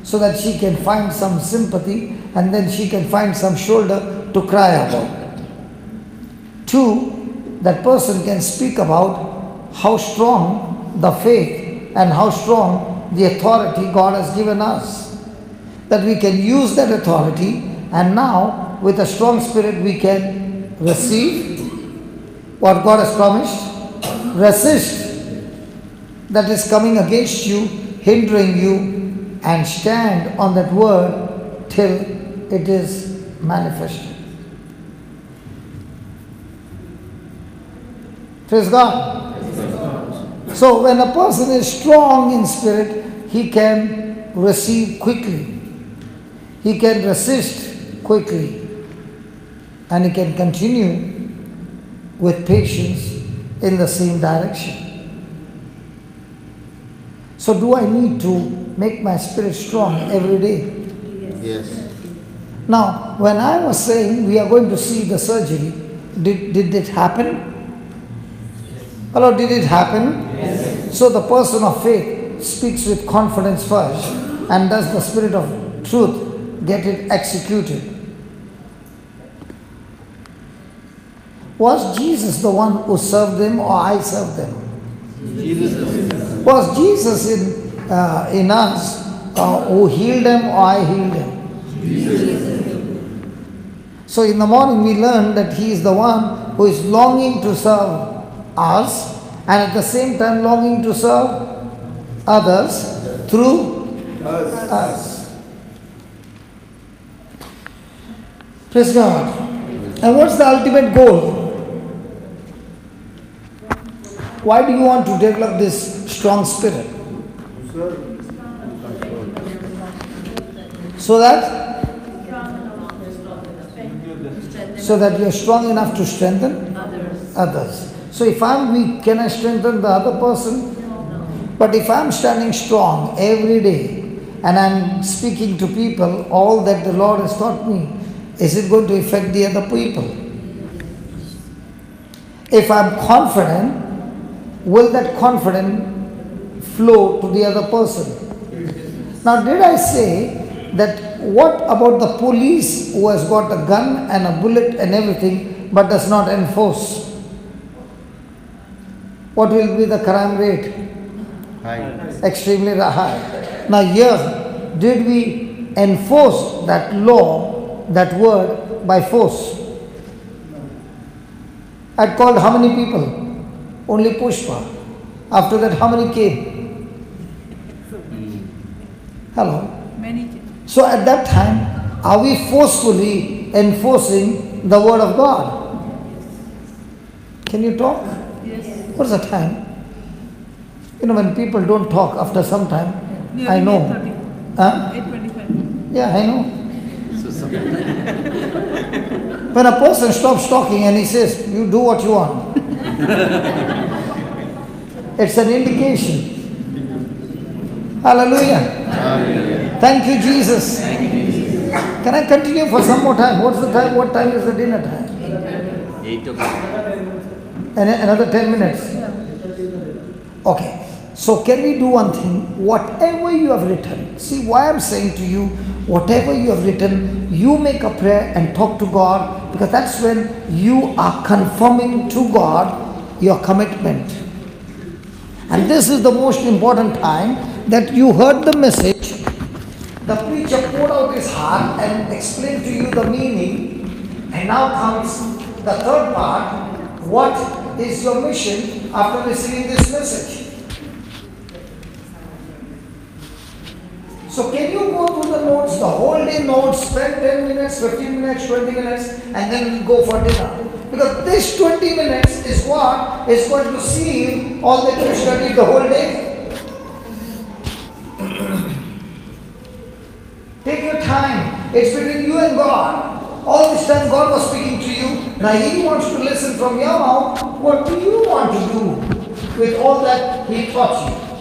so that she can find some sympathy and then she can find some shoulder to cry about. 2, that person can speak about how strong the faith and how strong the authority God has given us. That we can use that authority, and now with a strong spirit we can receive what God has promised, resist that is coming against you, hindering you, and stand on that word till it is manifested. Praise God. So when a person is strong in spirit, he can receive quickly. He can resist quickly. And he can continue with patience in the same direction. So do I need to make my spirit strong every day? Yes. Now, when I was saying we are going to see the surgery, did it happen? Hello, did it happen? Yes. So the person of faith speaks with confidence first, and does the spirit of truth get it executed? Was Jesus the one who served them, or I served them? Jesus. Was Jesus in us who healed them, or I healed them? Jesus. So in the morning we learned that He is the one who is longing to serve us, and at the same time longing to serve others through us. Praise God. And what's the ultimate goal? Why do you want to develop this strong spirit? So that you're strong enough to strengthen others. So if I'm weak, can I strengthen the other person? But if I'm standing strong every day and I'm speaking to people all that the Lord has taught me, is it going to affect the other people? If I'm confident, will that confidence flow to the other person? Now, did I say that what about the police who has got a gun and a bullet and everything but does not enforce? What will be the crime rate? High. Extremely high. Now, here, did we enforce that law, that word, by force? I called how many people? Only Pushpa. After that, how many came? Hello? Many. So at that time, are we forcefully enforcing the word of God? Can you talk? Yes. What's the time? You know, when people don't talk after some time, I know. 8:30. Huh? 8:25. Yeah, I know. When a person stops talking and he says, you do what you want, it's an indication. Hallelujah. Thank you, Jesus. Can I continue for some more time? What's the time? What time is the dinner time? 8 o'clock. And another 10 minutes? Okay. So can we do one thing? Whatever you have written, see why I'm saying to you, whatever you have written, you make a prayer and talk to God, because that's when you are confirming to God your commitment. And this is the most important time that you heard the message, the preacher poured out his heart and explained to you the meaning, and now comes the third part. What is your mission after receiving this message? So can you go through the notes, the whole day notes, spend 10 minutes, 15 minutes, 20 minutes, and then go for dinner? Because this 20 minutes is what is going to seal all that you studied the whole day. Take your time. It's between you and God. All this time God was speaking to you. Now He wants to listen from your mouth. What do you want to do with all that He taught you?